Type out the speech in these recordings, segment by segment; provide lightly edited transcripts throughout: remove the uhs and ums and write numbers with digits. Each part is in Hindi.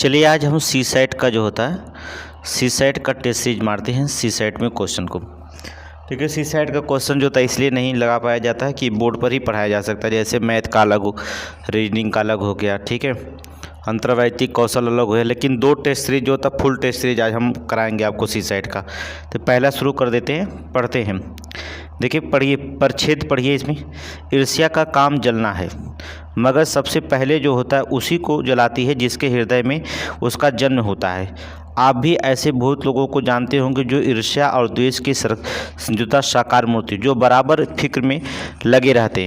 चलिए आज हम सी सेट का जो होता है सी सेट का टेस्ट सीरीज मारते हैं सी सेट में क्वेश्चन को। ठीक है, सी सेट का क्वेश्चन जो होता है इसलिए नहीं लगा पाया जाता है कि बोर्ड पर ही पढ़ाया जा सकता है। जैसे मैथ का अलग हो, रीजनिंग का अलग हो गया, ठीक है, अंतर्वैयक्तिक कौशल अलग हो गया। लेकिन दो टेस्ट सीरीज जो होता है फुल टेस्ट सीरीज आज हम कराएंगे आपको सी सेट का। तो पहला शुरू कर देते हैं, पढ़ते हैं। देखिए पढ़िए, परिच्छेद पढ़िए। इसमें ईर्ष्या का काम जलना है, मगर सबसे पहले जो होता है उसी को जलाती है जिसके हृदय में उसका जन्म होता है। आप भी ऐसे बहुत लोगों को जानते होंगे जो ईर्ष्या और द्वेष की संयुक्ता साकार मूर्ति, जो बराबर फिक्र में लगे रहते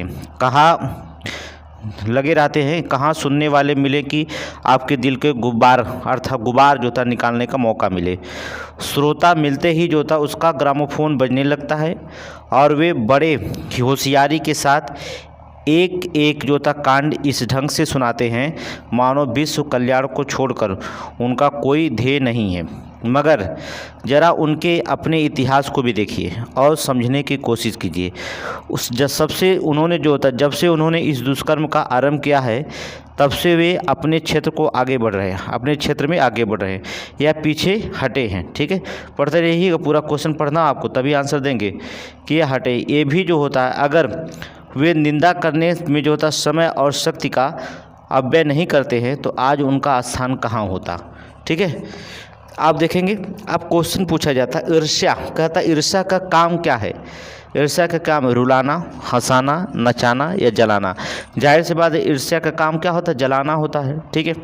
हैं। कहाँ सुनने वाले मिले कि आपके दिल के गुब्बार अर्थात गुबार जो था निकालने का मौका मिले। श्रोता मिलते ही जो था उसका ग्रामोफोन बजने लगता है और वे बड़े होशियारी के साथ एक एक जो था कांड इस ढंग से सुनाते हैं मानो विश्व कल्याण को छोड़कर उनका कोई ध्येय नहीं है। मगर ज़रा उनके अपने इतिहास को भी देखिए और समझने की कोशिश कीजिए। जब से उन्होंने इस दुष्कर्म का आरंभ किया है तब से वे अपने क्षेत्र को आगे बढ़ रहे हैं, अपने क्षेत्र में आगे बढ़ रहे हैं या पीछे हटे हैं। ठीक है, पढ़ते रहिएगा, पूरा क्वेश्चन पढ़ना आपको, तभी आंसर देंगे कि ये हटे। ये भी जो होता है अगर वे निंदा करने में जो होता समय और शक्ति का अपव्यय नहीं करते हैं तो आज उनका स्थान कहाँ होता। ठीक है, आप देखेंगे, आप क्वेश्चन पूछा जाता है ईर्ष्या, कहता ईर्ष्या का काम क्या है। ईर्ष्या का काम रुलाना, हंसाना, नचाना या जलाना। जाहिर सी बात है ईर्ष्या का काम क्या होता है, जलाना होता है। ठीक है,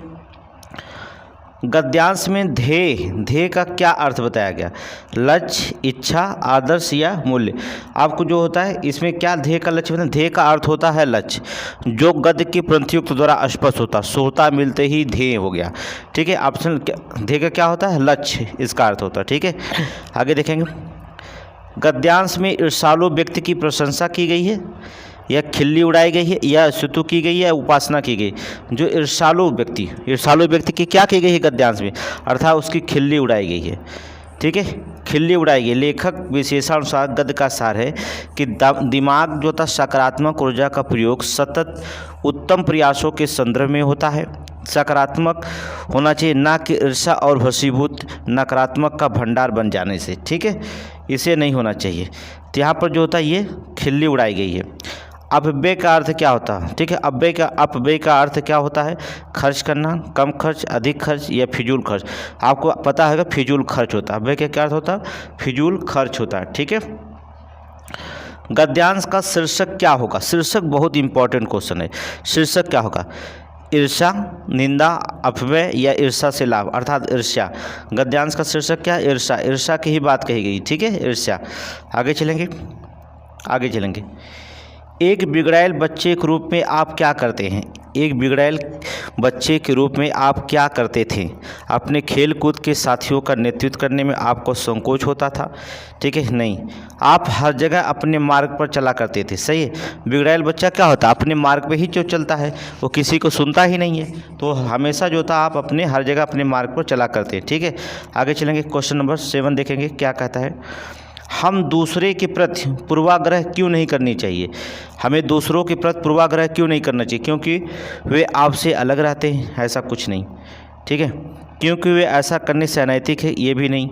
गद्यांश में ध्येय का क्या अर्थ बताया गया, लक्ष्य, इच्छा, आदर्श या मूल्य। आपको जो होता है इसमें क्या ध्येय का लक्ष्य बताया, ध्येय का अर्थ होता है लक्ष्य, जो गद्य के प्रंथयुक्त द्वारा स्पष्ट होता, श्रोता मिलते ही ध्येय हो गया। ठीक है, ऑप्शन ध्येय का क्या होता है, लक्ष्य, इसका अर्थ होता है। ठीक है, आगे देखेंगे, गद्यांश में ईर्ष्यालु व्यक्ति की प्रशंसा की गई है या खिल्ली उड़ाई गई है या स्तुति की गई है या उपासना की गई। जो ईर्ष्यालु व्यक्ति की क्या की गई है गद्यांश में, अर्थात उसकी खिल्ली उड़ाई गई है। ठीक है, खिल्ली उड़ाई गई। लेखक विशेषानुसार गद्य का सार है कि दिमाग जो था सकारात्मक ऊर्जा का प्रयोग सतत उत्तम प्रयासों के संदर्भ में होता है। सकारात्मक होना चाहिए, ना कि ईर्ष्या और वशीभूत नकारात्मक का भंडार बन जाने से। ठीक है, इसे नहीं होना चाहिए। तो यहाँ पर जो होता है ये खिल्ली उड़ाई गई है। अपव्यय का अर्थ क्या होता है, ठीक है, अपव्यय का अर्थ क्या होता है, खर्च करना, कम खर्च, अधिक खर्च या फिजूल खर्च। आपको पता है फिजूल खर्च होता है। अपव्यय का क्या अर्थ होता है, फिजूल खर्च होता है। ठीक है, गद्यांश का शीर्षक क्या होगा, शीर्षक बहुत इंपॉर्टेंट क्वेश्चन है। शीर्षक क्या होगा, ईर्ष्या, निंदा, अपव्यय या ईर्ष्या से लाभ, अर्थात ईर्ष्या। गद्यांश का शीर्षक क्या है, ईर्ष्या, ईर्ष्या की ही बात कही गई। ठीक है, ईर्ष्या। आगे चलेंगे। एक बिगड़ैल बच्चे के रूप में आप क्या करते हैं, एक बिगड़ैल बच्चे के रूप में आप क्या करते थे। अपने खेल कूद के साथियों का नेतृत्व करने में आपको संकोच होता था। ठीक है, नहीं, आप हर जगह अपने मार्ग पर चला करते थे। सही है, बिगड़ैल बच्चा क्या होता है, अपने मार्ग पे ही जो चलता है वो किसी को सुनता ही नहीं है। तो हमेशा जो था आप अपने हर जगह अपने मार्ग पर चला करते हैं। ठीक है, आगे चलेंगे, क्वेश्चन नंबर 7 देखेंगे क्या कहता है। हम दूसरे के प्रति पूर्वाग्रह क्यों नहीं करनी चाहिए, हमें दूसरों के प्रति पूर्वाग्रह क्यों नहीं करना चाहिए, क्योंकि वे आपसे अलग रहते हैं, ऐसा कुछ नहीं। ठीक है, क्योंकि वे ऐसा करने से अनैतिक है, ये भी नहीं,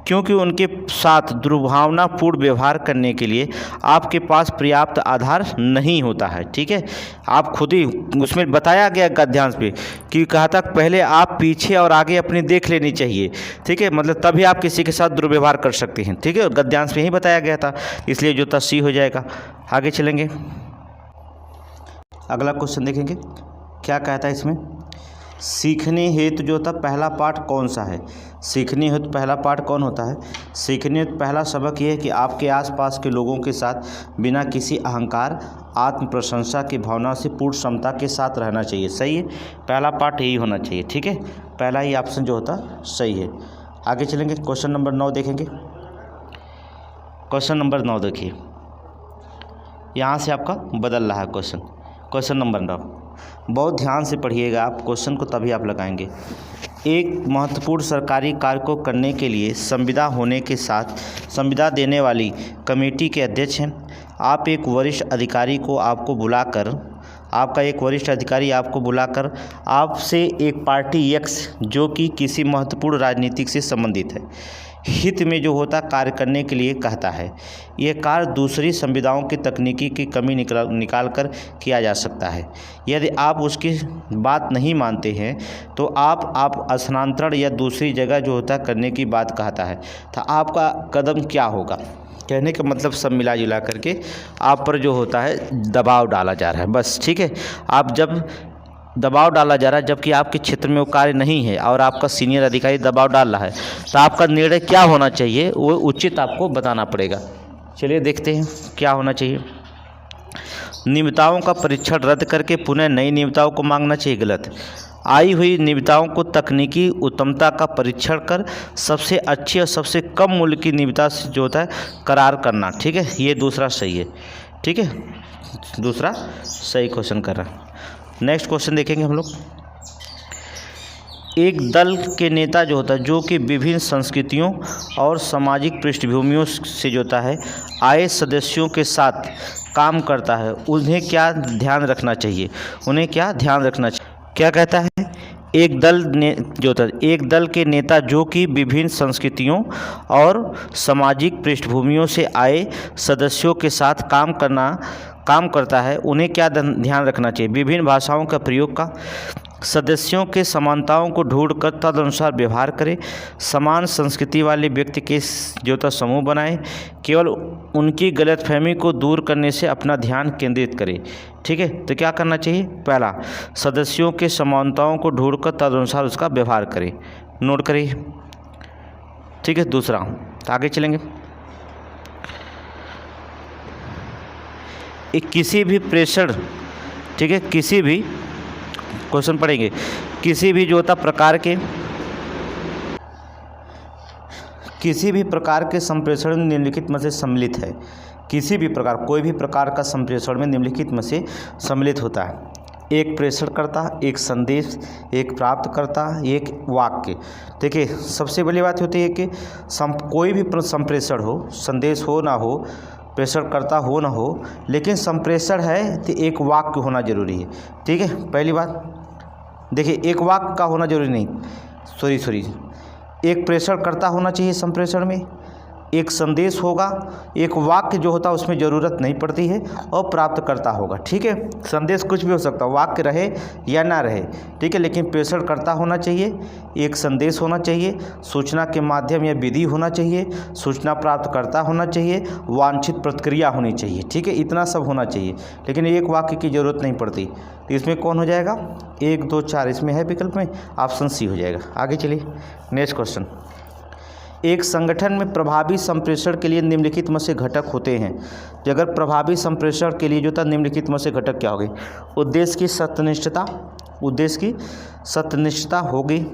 क्योंकि उनके साथ दुर्भावनापूर्ण व्यवहार करने के लिए आपके पास पर्याप्त आधार नहीं होता है। ठीक है, आप खुद ही उसमें बताया गया गद्यांश पे कि कहा था पहले आप पीछे और आगे अपनी देख लेनी चाहिए। ठीक है, मतलब तभी आप किसी के साथ दुर्व्यवहार कर सकते हैं। ठीक है, गद्यांश में ही बताया गया था, इसलिए जो था सी हो जाएगा। आगे चलेंगे, अगला क्वेश्चन देखेंगे क्या कहता है इसमें। सीखने हेतु जो था पहला पाठ कौन सा है, सीखने हेतु पहला पाठ कौन होता है। सीखने हेतु पहला सबक ये है कि आपके आसपास के लोगों के साथ बिना किसी अहंकार, आत्म प्रशंसा की भावना से पूर्ण क्षमता के साथ रहना चाहिए। सही है, पहला पाठ यही होना चाहिए। ठीक है, पहला ही ऑप्शन जो होता सही है। आगे चलेंगे, क्वेश्चन नंबर 9 देखेंगे। क्वेश्चन नंबर 9 देखिए, यहाँ से आपका बदल रहा है क्वेश्चन नंबर 9। बहुत ध्यान से पढ़िएगा आप क्वेश्चन को, तभी आप लगाएंगे। एक महत्वपूर्ण सरकारी कार्य को करने के लिए संविदा होने के साथ संविदा देने वाली कमेटी के अध्यक्ष हैं। आप एक वरिष्ठ अधिकारी को आपको बुलाकर आपका एक वरिष्ठ अधिकारी आपको बुलाकर आपसे एक पार्टी एक्स जो कि किसी महत्वपूर्ण राजनीतिक से संबंधित है हित में जो होता कार्य करने के लिए कहता है। यह कार्य दूसरी संविधाओं की तकनीकी की कमी निकाल कर किया जा सकता है। यदि आप उसकी बात नहीं मानते हैं तो आप स्थानांतरण या दूसरी जगह जो होता करने की बात कहता है तो आपका कदम क्या होगा। कहने का मतलब सब मिला जुला करके आप पर जो होता है दबाव डाला जा रहा है, बस ठीक है। आप जब दबाव डाला जा रहा है जबकि आपके क्षेत्र में वो कार्य नहीं है और आपका सीनियर अधिकारी दबाव डाल रहा है तो आपका निर्णय क्या होना चाहिए वो उचित आपको बताना पड़ेगा। चलिए देखते हैं क्या होना चाहिए। नियमितताओं का परीक्षण रद्द करके पुनः नई नियमितताओं को मांगना चाहिए, गलत। आई हुई नियमितताओं को तकनीकी उत्तमता का परीक्षण कर सबसे अच्छी और सबसे कम मूल्य की नियमितता से जो होता है करार करना, ठीक है। ये दूसरा सही है, ठीक है, दूसरा सही क्वेश्चन कर रहा है। नेक्स्ट क्वेश्चन देखेंगे हम लोग। एक दल के नेता जो होता है जो कि विभिन्न संस्कृतियों और सामाजिक पृष्ठभूमियों से जो होता है आए सदस्यों के साथ काम करता है, उन्हें क्या ध्यान रखना चाहिए, उन्हें क्या ध्यान रखना चाहिए। क्या कहता है, एक दल के नेता जो कि विभिन्न संस्कृतियों और सामाजिक पृष्ठभूमियों से आए सदस्यों के साथ काम करता है, उन्हें क्या ध्यान रखना चाहिए। विभिन्न भाषाओं का प्रयोग का, सदस्यों के समानताओं को ढूंढकर तदनुसार व्यवहार करें, समान संस्कृति वाले व्यक्ति के जो समूह बनाएं, केवल उनकी गलतफहमी को दूर करने से अपना ध्यान केंद्रित करें, ठीक है। तो क्या करना चाहिए, पहला सदस्यों के समानताओं को ढूंढकर तदनुसार उसका व्यवहार करें, नोट करिए, ठीक है। दूसरा आगे चलेंगे। किसी भी प्रेशर, ठीक है, किसी भी क्वेश्चन पढ़ेंगे, किसी भी जो होता प्रकार के संप्रेषण में निम्नलिखित में से सम्मिलित है। किसी भी प्रकार, कोई भी प्रकार का संप्रेषण में निम्नलिखित में से सम्मिलित होता है। एक प्रेषणकर्ता, एक संदेश, एक प्राप्तकर्ता, एक वाक्य। देखिए सबसे बड़ी बात होती है कि कोई भी संप्रेषण हो, संदेश हो ना हो, प्रेषणकर्ता हो ना हो, लेकिन संप्रेषण है तो एक वाक्य होना जरूरी है, ठीक है। पहली बात देखिए, एक वाक्य का होना जरूरी नहीं, सॉरी, एक प्रेषणकर्ता होना चाहिए संप्रेषण में, एक संदेश होगा, एक वाक्य जो होता है उसमें ज़रूरत नहीं पड़ती है, और प्राप्तकर्ता होगा, ठीक है। संदेश कुछ भी हो सकता है, वाक्य रहे या ना रहे, ठीक है, लेकिन प्रेषणकर्ता होना चाहिए, एक संदेश होना चाहिए, सूचना के माध्यम या विधि होना चाहिए, सूचना प्राप्तकर्ता होना चाहिए, वांछित प्रतिक्रिया होनी चाहिए, ठीक है। इतना सब होना चाहिए, लेकिन एक वाक्य की ज़रूरत नहीं पड़ती। तो इसमें कौन हो जाएगा, 1, 2, 4 इसमें है विकल्प में, ऑप्शन सी हो जाएगा। आगे चलिए नेक्स्ट क्वेश्चन। एक संगठन में प्रभावी संप्रेषण के लिए निम्नलिखित में से घटक होते हैं। अगर प्रभावी संप्रेषण के लिए जो था निम्नलिखित में से घटक क्या होंगे, उद्देश्य की सत्यनिष्ठता होगी,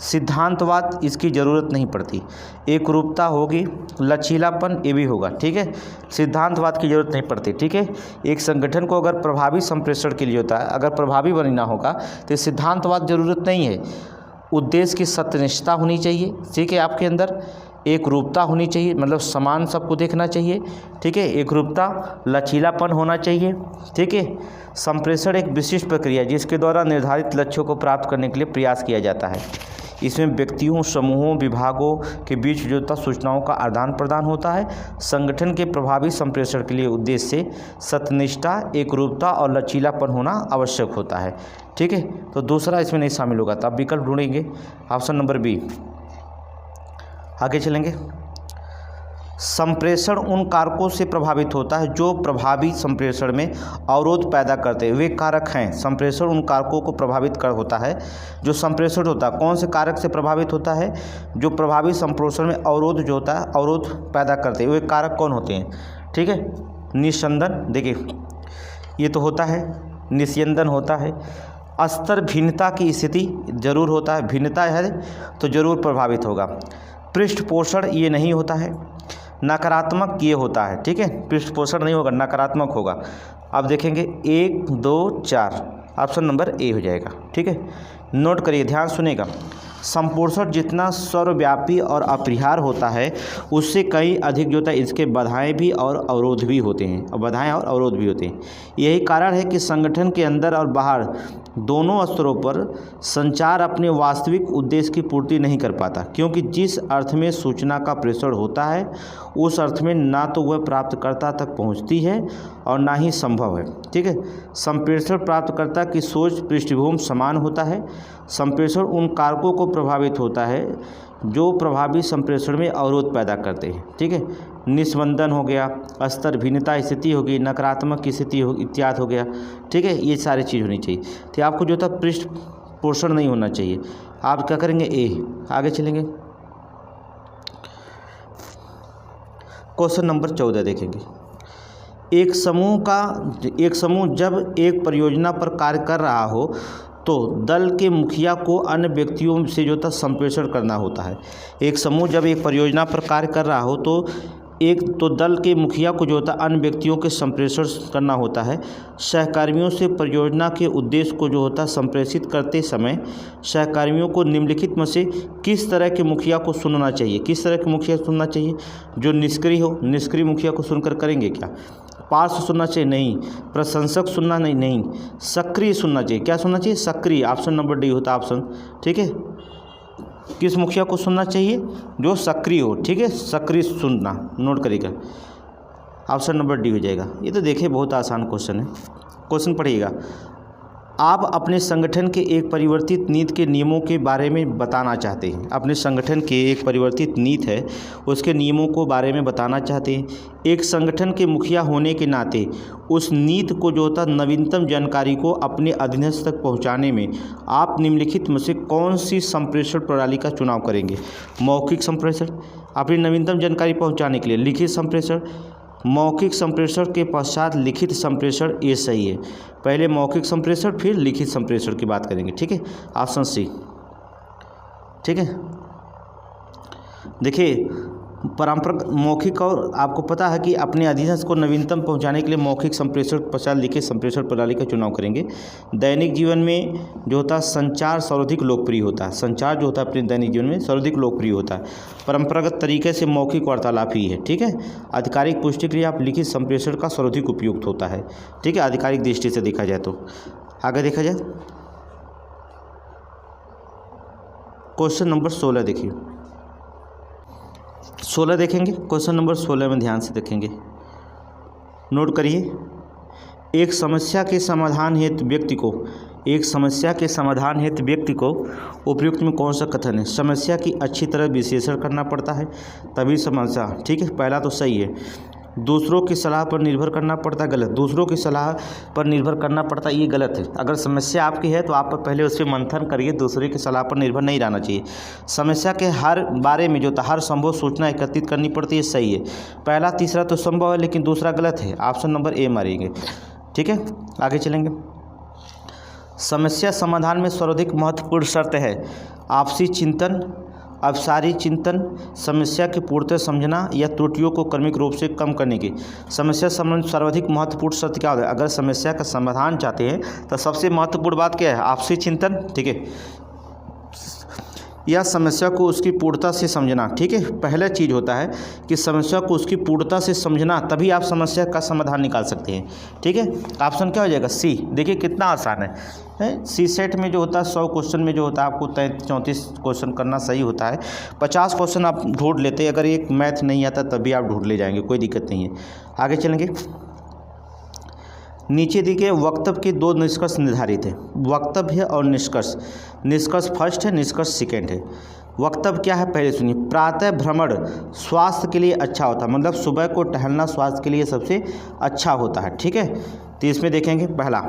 सिद्धांतवाद इसकी ज़रूरत नहीं पड़ती, एक रूपता होगी, लचीलापन ये भी होगा, ठीक है। सिद्धांतवाद की ज़रूरत नहीं पड़ती, ठीक है। एक संगठन को अगर प्रभावी संप्रेषण के लिए होता है, अगर प्रभावी बनना होगा तो सिद्धांतवाद ज़रूरत नहीं है। उद्देश्य की सत्यनिष्ठता होनी चाहिए, ठीक है, आपके अंदर एक रूपता होनी चाहिए, मतलब समान सबको देखना चाहिए, ठीक है, एक रूपता, लचीलापन होना चाहिए, ठीक है। संप्रेषण एक विशिष्ट प्रक्रिया है जिसके द्वारा निर्धारित लक्ष्यों को प्राप्त करने के लिए प्रयास किया जाता है। इसमें व्यक्तियों, समूहों, विभागों के बीच जो होता सूचनाओं का आदान प्रदान होता है। संगठन के प्रभावी संप्रेषण के लिए उद्देश्य से सत्यनिष्ठा, एकरूपता और लचीलापन होना आवश्यक होता है, ठीक है। तो दूसरा इसमें नहीं शामिल होगा, तो आप विकल्प ढूंढेंगे, ऑप्शन नंबर बी। आगे चलेंगे। संप्रेषण उन कारकों से प्रभावित होता है जो प्रभावी संप्रेषण में अवरोध पैदा करते हैं। वे कारक हैं, संप्रेषण उन कारकों को प्रभावित कर होता है जो संप्रेषण होता है। कौन से कारक से प्रभावित होता है, जो प्रभावी संप्रेषण में अवरोध जो होता है, अवरोध पैदा करते हैं। वे कारक कौन होते हैं, ठीक है। निस्यंदन, देखिए ये तो होता है, निस्यंदन होता है। स्तर भिन्नता की स्थिति जरूर होता है, भिन्नता है तो जरूर प्रभावित होगा। पृष्ठपोषण ये नहीं होता है। नकारात्मक ये होता है, ठीक है, पृष्ठपोषण नहीं होगा, नकारात्मक होगा। अब देखेंगे 1, 2, 4, ऑप्शन नंबर ए हो जाएगा, ठीक है। नोट करिए, ध्यान सुनेगा। संपोषण जितना सर्वव्यापी और अपरिहार्य होता है उससे कहीं अधिक जो होता है इसके बाधाएं भी और अवरोध भी होते हैं, और बाधाएं और अवरोध भी होते हैं। यही कारण है कि संगठन के अंदर और बाहर दोनों स्तरों पर संचार अपने वास्तविक उद्देश्य की पूर्ति नहीं कर पाता, क्योंकि जिस अर्थ में सूचना का प्रेषण होता है उस अर्थ में ना तो वह प्राप्तकर्ता तक पहुंचती है और ना ही संभव है। ठीक है, संप्रेषण प्राप्तकर्ता की सोच पृष्ठभूमि समान होता है। संप्रेषण उन कारकों को प्रभावित होता है जो प्रभावी संप्रेषण में अवरोध पैदा करते हैं। ठीक है, निस्पंदन हो गया, स्तर भिन्नता स्थिति होगी, नकारात्मक स्थिति हो इत्यादि हो गया। ठीक है, ये सारी चीज़ होनी चाहिए। तो आपको जो था पृष्ठ पोषण नहीं होना चाहिए। आप क्या करेंगे, ए आगे चलेंगे। क्वेश्चन नंबर 14 देखेंगे। एक समूह जब एक परियोजना पर कार्य कर रहा हो तो दल के मुखिया को अन्य व्यक्तियों से जो था संप्रेषण करना होता है। एक समूह जब एक परियोजना पर कार्य कर रहा हो तो दल के मुखिया को जो होता है अन्य व्यक्तियों के संप्रेषण करना होता है। सहकर्मियों से परियोजना के उद्देश्य को जो होता है संप्रेषित करते समय सहकर्मियों को निम्नलिखित में से किस तरह के मुखिया को चुनना चाहिए? किस तरह के मुखिया चुनना चाहिए? जो निष्क्रिय हो, निष्क्रिय मुखिया को सुनकर करेंगे क्या? पार्श्व सुनना चाहिए? नहीं। प्रशंसक सुनना? नहीं। सक्रिय सुनना चाहिए। क्या सुनना चाहिए? सक्रिय। ऑप्शन नंबर डी होता है ऑप्शन। ठीक है, किस मुखिया को सुनना चाहिए? जो सक्रिय हो। ठीक है, सक्रिय सुनना, नोट करिएगा, ऑप्शन नंबर डी हो जाएगा। ये तो देखिए बहुत आसान क्वेश्चन है। क्वेश्चन पढ़िएगा। आप अपने संगठन के एक परिवर्तित नीति के नियमों के बारे में बताना चाहते हैं। अपने संगठन के एक परिवर्तित नीति है उसके नियमों को बारे में बताना चाहते हैं। एक संगठन के मुखिया होने के नाते उस नीति को जो होता नवीनतम जानकारी को अपने अधीनस्थ तक पहुंचाने में आप निम्नलिखित में से कौन सी संप्रेषण प्रणाली का चुनाव करेंगे? मौखिक संप्रेषण, अपनी नवीनतम जानकारी पहुँचाने के लिए लिखित संप्रेषण, मौखिक संप्रेषण के पश्चात लिखित संप्रेषण, ये सही है। पहले मौखिक संप्रेषण फिर लिखित संप्रेषण की बात करेंगे। ठीक है, ऑप्शन सी। ठीक है, देखिए पारंपरिक मौखिक, और आपको पता है कि अपने अधीनस्थ को नवीनतम पहुंचाने के लिए मौखिक संप्रेषण पश्चात लिखित संप्रेषण प्रणाली का चुनाव करेंगे। दैनिक जीवन में जो होता है संचार सर्वाधिक लोकप्रिय होता है। संचार जो होता है अपने दैनिक जीवन में सर्वाधिक लोकप्रिय होता है। परंपरागत तरीके से मौखिक वार्तालाप ही है। ठीक है, आधिकारिक पुष्टि के लिए आप लिखित संप्रेषण का सर्वाधिक उपयुक्त होता है। ठीक है, आधिकारिक दृष्टि से देखा जाए तो। आगे देखा जाए क्वेश्चन नंबर 16 देखिए। 16 देखेंगे। क्वेश्चन नंबर 16 में ध्यान से देखेंगे, नोट करिए। एक समस्या के समाधान हेतु व्यक्ति को उपयुक्त में कौन सा कथन है? समस्या की अच्छी तरह विश्लेषण करना पड़ता है तभी समस्या। ठीक है, पहला तो सही है। दूसरों की सलाह पर निर्भर करना पड़ता है, गलत। दूसरों की सलाह पर निर्भर करना पड़ता है, ये गलत है। अगर समस्या आपकी है तो आप पहले उस पर मंथन करिए, दूसरे की सलाह पर निर्भर नहीं रहना चाहिए। समस्या के हर बारे में जो था हर संभव सूचना एकत्रित करनी पड़ती है, सही है। पहला तीसरा तो संभव है लेकिन दूसरा गलत है, ऑप्शन नंबर ए मारेंगे। ठीक है, आगे चलेंगे। समस्या समाधान में सर्वाधिक महत्वपूर्ण शर्त है आपसी चिंतन, अवसारी चिंतन, समस्या की पूर्णतः समझना या त्रुटियों को क्रमिक रूप से कम करने की। समस्या संबंध सर्वाधिक महत्वपूर्ण शर्त क्या होगा? अगर समस्या का समाधान चाहते हैं तो सबसे महत्वपूर्ण बात क्या है? आपसी चिंतन। ठीक है, या समस्या को उसकी पूर्णता से समझना। ठीक है, पहला चीज़ होता है कि समस्या को उसकी पूर्णता से समझना, तभी आप समस्या का समाधान निकाल सकते हैं। ठीक है, ऑप्शन क्या हो जाएगा? सी। देखिए कितना आसान है। सी सेट में जो होता है 100 क्वेश्चन में जो होता है आपको 34 क्वेश्चन करना सही होता है। 50 क्वेश्चन आप ढूंढ लेते हैं, अगर एक मैथ नहीं आता तब भी आप ढूंढ ले जाएंगे, कोई दिक्कत नहीं है। आगे चलेंगे। नीचे दिए वक्तव्य के 2 निष्कर्ष निर्धारित है। वक्तव्य है और निष्कर्ष। निष्कर्ष फर्स्ट है, निष्कर्ष सेकेंड है। वक्तव्य क्या है पहले सुनिए। प्रातः भ्रमण स्वास्थ्य के लिए अच्छा होता है, मतलब सुबह को टहलना स्वास्थ्य के लिए सबसे अच्छा होता है। ठीक है, तो इसमें देखेंगे पहला,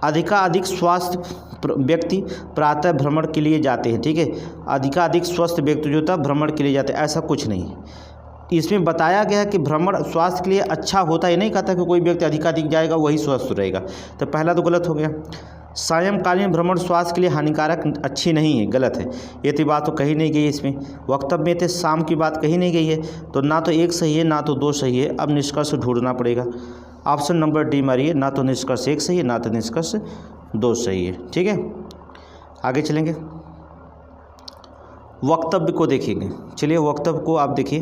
अधिकाधिक स्वास्थ्य व्यक्ति प्रातः भ्रमण के लिए जाते हैं। ठीक है, अधिकाधिक स्वस्थ व्यक्ति जो था भ्रमण के लिए जाते हैं, ऐसा कुछ नहीं। इसमें बताया गया है कि भ्रमण स्वास्थ्य के लिए अच्छा होता है, नहीं कहता कि कोई व्यक्ति अधिकाधिक जाएगा वही स्वस्थ रहेगा, तो पहला तो गलत हो गया। सायंकालीन भ्रमण स्वास्थ्य के लिए हानिकारक अच्छी नहीं है, गलत है। ये तो बात तो कही नहीं गई है इसमें, वक्तव्य में तो शाम की बात कही नहीं गई है, तो ना तो एक सही है ना तो 2 सही है। अब निष्कर्ष ढूंढना पड़ेगा। ऑप्शन नंबर डी मारिए, ना तो निष्कर्ष 1 सही है ना तो निष्कर्ष 2 सही है। ठीक है, आगे चलेंगे। वक्तव्य को देखेंगे। चलिए वक्तव्य को आप देखिए।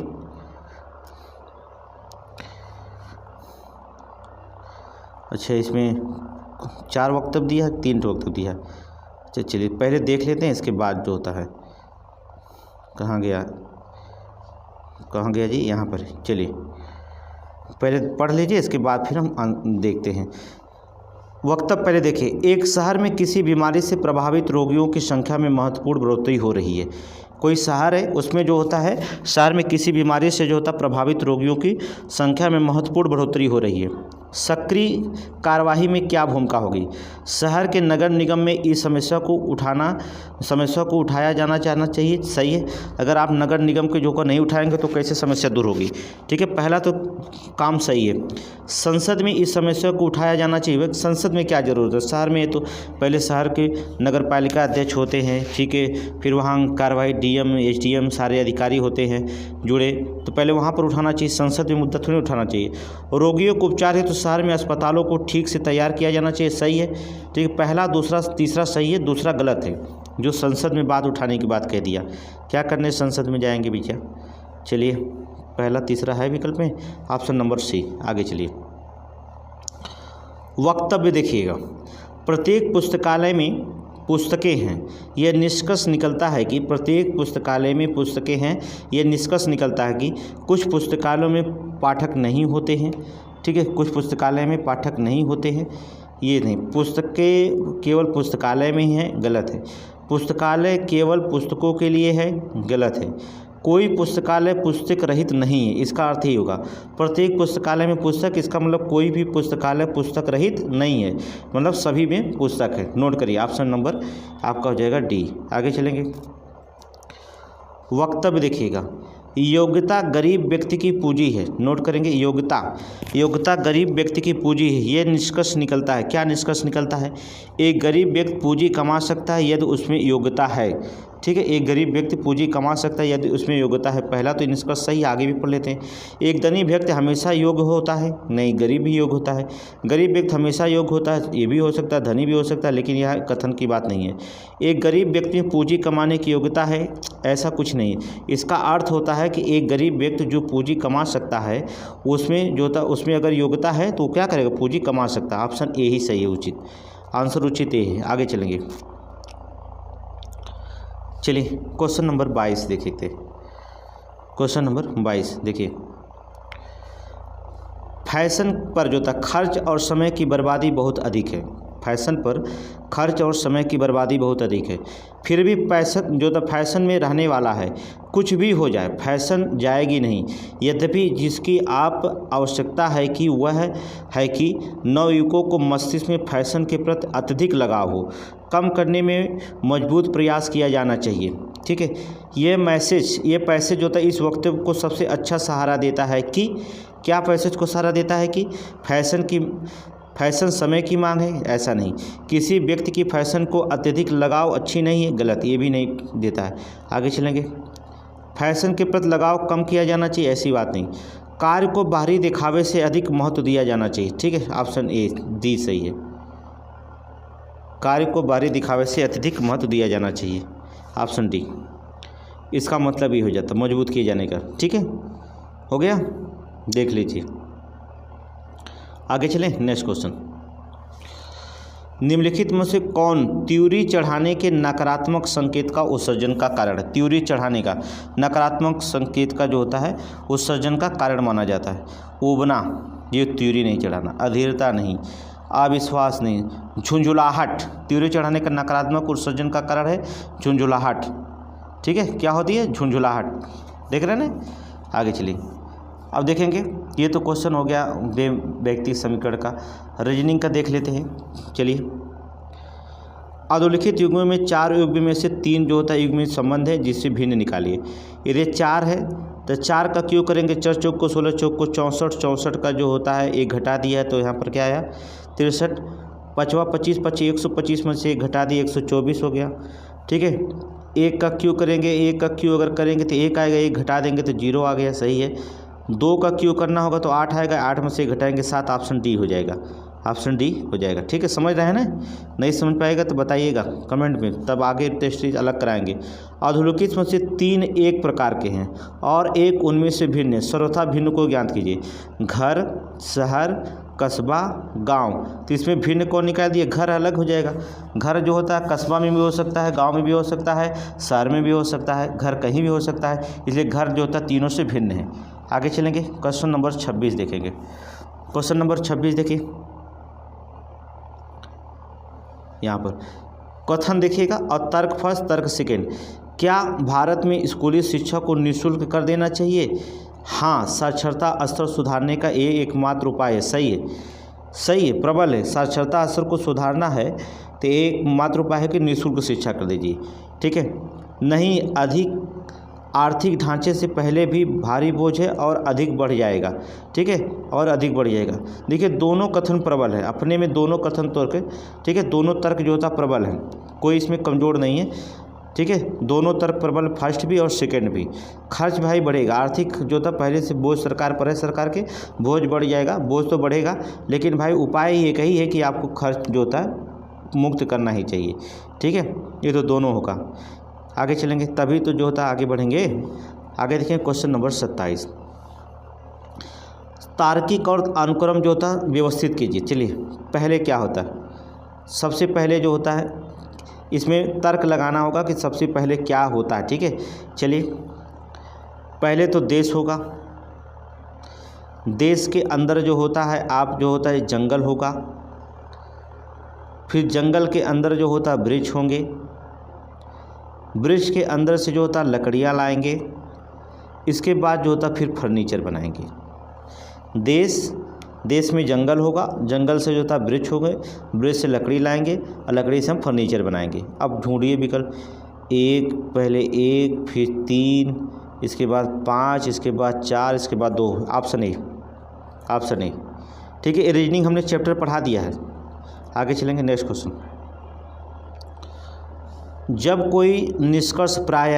अच्छा, इसमें 4 वक्तव्य दिया है, 3 वक्तव्य दिया है। अच्छा चलिए पहले देख लेते हैं, इसके बाद जो होता है। कहाँ गया जी, यहाँ पर। चलिए पहले पढ़ लीजिए, इसके बाद फिर हम देखते हैं। वक्तव्य पहले देखिए। एक शहर में किसी बीमारी से प्रभावित रोगियों की संख्या में महत्वपूर्ण बढ़ोतरी हो रही है। कोई शहर है, उसमें जो होता है, शहर में किसी बीमारी से जो होता है प्रभावित रोगियों की संख्या में महत्वपूर्ण बढ़ोतरी हो रही है। सक्रिय कार्यवाही में क्या भूमिका होगी? शहर के नगर निगम में इस समस्या को उठाया जाना चाहिए। सही है। अगर आप नगर निगम के जो को नहीं उठाएंगे तो कैसे समस्या दूर होगी? ठीक है, पहला तो काम सही है। संसद में इस समस्या को उठाया जाना चाहिए। संसद में क्या जरूरत है? शहर में तो पहले शहर के नगर पालिका अध्यक्ष होते हैं, ठीक है, फिर वहाँ कार्यवाही DM SDM सारे अधिकारी होते हैं जुड़े, तो पहले वहाँ पर उठाना चाहिए। संसद में मुद्दा थोड़ी उठाना चाहिए। रोगियों को उपचार है तो शहर में अस्पतालों को ठीक से तैयार किया जाना चाहिए। सही है, ठीक है। पहला, दूसरा, तीसरा सही है, दूसरा गलत है। जो संसद में बात उठाने की बात कह दिया, क्या करने संसद में जाएंगे भैया? चलिए पहला तीसरा है विकल्प में, ऑप्शन नंबर C। आगे चलिए। वक्तव्य देखिएगा। प्रत्येक पुस्तकालय में पुस्तकें हैं, यह निष्कर्ष निकलता है कि प्रत्येक पुस्तकालय में पुस्तकें हैं। यह निष्कर्ष निकलता है कि कुछ पुस्तकालयों में पाठक नहीं होते हैं। ठीक है, कुछ पुस्तकालय में पाठक नहीं होते हैं। ये नहीं, पुस्तकें केवल पुस्तकालय में ही हैं, गलत है। पुस्तकालय केवल पुस्तकों के लिए है, गलत है। कोई पुस्तकालय पुस्तक रहित नहीं है, इसका अर्थ ही होगा प्रत्येक पुस्तकालय में पुस्तक, इसका मतलब कोई भी पुस्तकालय पुस्तक रहित नहीं है, मतलब सभी में पुस्तक है। नोट करिए, ऑप्शन नंबर आपका हो जाएगा D। आगे चलेंगे। वक्तव्य देखिएगा। योग्यता गरीब व्यक्ति की पूंजी है। नोट करेंगे, योग्यता गरीब व्यक्ति की पूंजी है। यह निष्कर्ष निकलता है। क्या निष्कर्ष निकलता है? एक गरीब व्यक्ति पूंजी कमा सकता है यदि उसमें योग्यता है। ठीक है, एक गरीब व्यक्ति पूंजी कमा सकता है यदि उसमें योग्यता है। पहला तो निष्कर्ष सही, आगे भी पढ़ लेते हैं। एक धनी व्यक्ति हमेशा योग्य होता है? नहीं, गरीब भी योग्य होता है। गरीब व्यक्ति हमेशा योग्य होता है, ये भी हो सकता है, धनी भी हो सकता है, लेकिन यह कथन की बात नहीं है। एक गरीब व्यक्ति में पूंजी कमाने की योग्यता है, ऐसा कुछ नहीं है। इसका अर्थ होता है कि एक गरीब व्यक्ति जो पूंजी कमा सकता है, उसमें जो होता उसमें अगर योग्यता है तो क्या करेगा? पूंजी कमा सकता है। ऑप्शन A ही सही है, उचित आंसर उचित A है। आगे चलेंगे। चलिए क्वेश्चन नंबर 22 देखते। क्वेश्चन नंबर 22 देखिए। फैशन पर जो था खर्च और समय की बर्बादी बहुत अधिक है। फैशन पर खर्च और समय की बर्बादी बहुत अधिक है। फिर भी फैशन जो था फैशन में रहने वाला है। कुछ भी हो जाए फैशन जाएगी नहीं। यद्यपि जिसकी आप आवश्यकता है कि वह है कि नवयुवकों को मस्तिष्क में फैशन के प्रति अत्यधिक लगाव हो, कम करने में मजबूत प्रयास किया जाना चाहिए। ठीक है, ये पैसेज जो था इस वक्तव्य को सबसे अच्छा सहारा देता है कि क्या पैसेज को सहारा देता है कि फैशन समय की मांग है, ऐसा नहीं। किसी व्यक्ति की फैशन को अत्यधिक लगाव अच्छी नहीं है, गलत, ये भी नहीं देता है। आगे चलेंगे। फैशन के प्रति लगाव कम किया जाना चाहिए, ऐसी बात नहीं। कार्य को बाहरी दिखावे से अधिक महत्व दिया जाना चाहिए। ठीक है, ऑप्शन A D सही है। कार्य को बाहरी दिखावे से अत्यधिक महत्व दिया जाना चाहिए, ऑप्शन D। इसका मतलब ये हो जाता मजबूत किए जाने का। ठीक है, हो गया, देख लीजिए। आगे चलें, नेक्स्ट क्वेश्चन। निम्नलिखित में से कौन त्यूरी चढ़ाने के नकारात्मक संकेत का उत्सर्जन का कारण है? त्यूरी चढ़ाने का नकारात्मक संकेत का जो होता है उत्सर्जन का कारण माना जाता है। उबना, ये त्यूरी नहीं चढ़ाना। अधीरता नहीं, अविश्वास नहीं, झुंझुलाहट। त्यूरी चढ़ाने का नकारात्मक उत्सर्जन का कारण है झुंझुलाहट। ठीक है, क्या होती है? झुंझुलाहट। देख रहे हैं ना? आगे चलिए। अब देखेंगे, ये तो क्वेश्चन हो गया व्यक्ति समीकरण का। रीजनिंग का देख लेते हैं। चलिए, अधोलिखित युग्मों में 4 युग्म में से 3 जो होता है युग्मित संबंध है, जिससे भिन्न निकालिए। यदि 4 है तो 4 का क्यों करेंगे? 4 चौक को 16, चौक को 64, 64 का जो होता है 1 घटा दिया है तो यहाँ पर क्या आया? 63। 5वां 25, 125 में से 1 घटा दिया 124 हो गया। ठीक है, 1 का क्यों करेंगे? 1 का क्यों अगर करेंगे तो 1 आएगा, 1 घटा देंगे तो 0 आ गया, सही है। 2 का क्यों करना होगा तो 8 आएगा, 8 में से घटाएंगे 7, ऑप्शन D हो जाएगा। ऑप्शन डी हो जाएगा। ठीक है, समझ रहे हैं ना? नहीं समझ पाएगा तो बताइएगा कमेंट में, तब आगे टेस्ट सीरीज अलग कराएंगे। अधोलिखित में से 3 एक प्रकार के हैं और एक उनमें से भिन्न है, सर्वथा भिन्न को ज्ञात कीजिए। घर, शहर, कस्बा, गांव। तो इसमें भिन्न को निकाल दिए, घर अलग हो जाएगा। घर जो होता है कस्बा में भी हो सकता है, गांव में भी हो सकता है, शहर में भी हो सकता है, घर कहीं भी हो सकता है, इसलिए घर जो होता है तीनों से भिन्न है। आगे चलेंगे, क्वेश्चन नंबर 26 देखेंगे। क्वेश्चन नंबर 26 देखिए, यहाँ पर कथन देखिएगा, और तर्क फर्स्ट तर्क सेकेंड। क्या भारत में स्कूली शिक्षा को निःशुल्क कर देना चाहिए? हाँ, साक्षरता स्तर सुधारने का ये एकमात्र उपाय है। सही है, सही है, प्रबल है। साक्षरता स्तर को सुधारना है तो एकमात्र उपाय है कि निःशुल्क शिक्षा कर दीजिए। ठीक है, नहीं अधिक आर्थिक ढांचे से पहले भी भारी बोझ है और अधिक बढ़ जाएगा। ठीक है, और अधिक बढ़ जाएगा। देखिए दोनों कथन प्रबल है, अपने में दोनों कथन तौर के, ठीक है, दोनों तर्क जो होता प्रबल है, कोई इसमें कमज़ोर नहीं है। ठीक है, दोनों तरफ प्रबल, फर्स्ट भी और सेकंड भी। खर्च भाई बढ़ेगा, आर्थिक जो था पहले से बोझ सरकार पर है, सरकार के बोझ बढ़ जाएगा, बोझ तो बढ़ेगा, लेकिन भाई उपाय एक ही है कि आपको खर्च जो होता है मुक्त करना ही चाहिए। ठीक है, ये तो दोनों होगा। आगे चलेंगे तभी तो जो होता है आगे बढ़ेंगे। आगे देखें क्वेश्चन नंबर 27, तार्किक और अनुक्रम जो होता है व्यवस्थित कीजिए। चलिए, पहले क्या होता है, सबसे पहले जो होता है इसमें तर्क लगाना होगा कि सबसे पहले क्या होता है। ठीक है, चलिए पहले तो देश होगा, देश के अंदर जो होता है आप जो होता है जंगल होगा, फिर जंगल के अंदर जो होता है वृक्ष होंगे, वृक्ष के अंदर से जो होता है लकड़ियाँ लाएंगे, इसके बाद जो होता है फिर फर्नीचर बनाएंगे। देश में जंगल होगा, जंगल से जो होता है वृक्ष हो गए, वृक्ष से लकड़ी लाएंगे और लकड़ी से हम फर्नीचर बनाएंगे। अब ढूंढिए विकल्प, एक, पहले 1, फिर 3, इसके बाद 5, इसके बाद 4, इसके बाद 2। Option A, option A. ठीक है, रीजनिंग हमने चैप्टर पढ़ा दिया है। आगे चलेंगे नेक्स्ट क्वेश्चन। जब कोई निष्कर्ष प्राय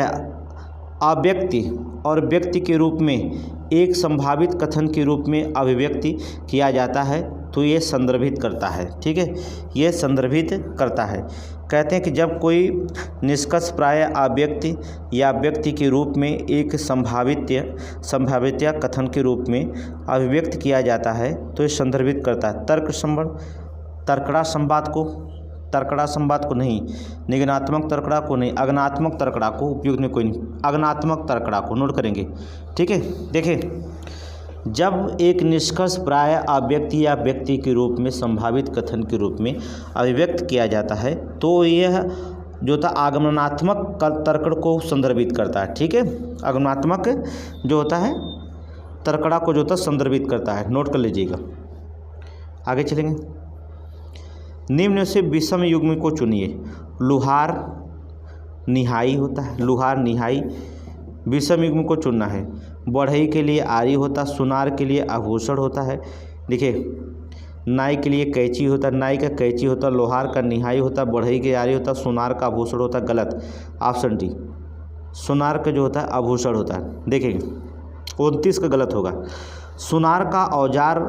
अव्यक्ति और व्यक्ति के रूप में एक संभावित कथन के रूप में अभिव्यक्ति किया जाता है तो ये संदर्भित करता है। ठीक है, ये संदर्भित करता है। कहते हैं कि जब कोई निष्कर्ष प्राय अव्यक्ति या व्यक्ति के रूप में एक संभावित कथन के रूप में अभिव्यक्त किया जाता है तो ये संदर्भित करता है। तर्कड़ा संवाद को नहीं, निगनात्मक तर्कड़ा को नहीं, अगनात्मक तर्कड़ा को, उपयुक्त में कोई नहीं, अगनात्मक तर्कड़ा को नोट करेंगे। ठीक है, देखें, जब एक निष्कर्ष प्राय अव्यक्ति या व्यक्ति के रूप में संभावित कथन के रूप में अभिव्यक्त किया जाता है तो यह जो था आगमनात्मक तर्कड़ को संदर्भित करता है। ठीक है, आगमनात्मक जो होता है तर्कड़ा को जो होता है संदर्भित करता है, नोट कर लीजिएगा। आगे चलेंगे, निम्न से विषम युग्म को चुनिए। लुहार निहाई होता है, लुहार निहाई, विषम युग्म को चुनना है। बढ़ई के लिए आरी होता, सुनार के लिए आभूषण होता है। देखिए, नाई के लिए कैंची होता, नाई का कैंची होता, लोहार का निहाई होता, बढ़ई के आरी होता, सुनार का आभूषण होता। गलत, ऑप्शन डी, सुनार का जो होता है आभूषण होता है। देखेंगे 29 का गलत होगा। सुनार का औजार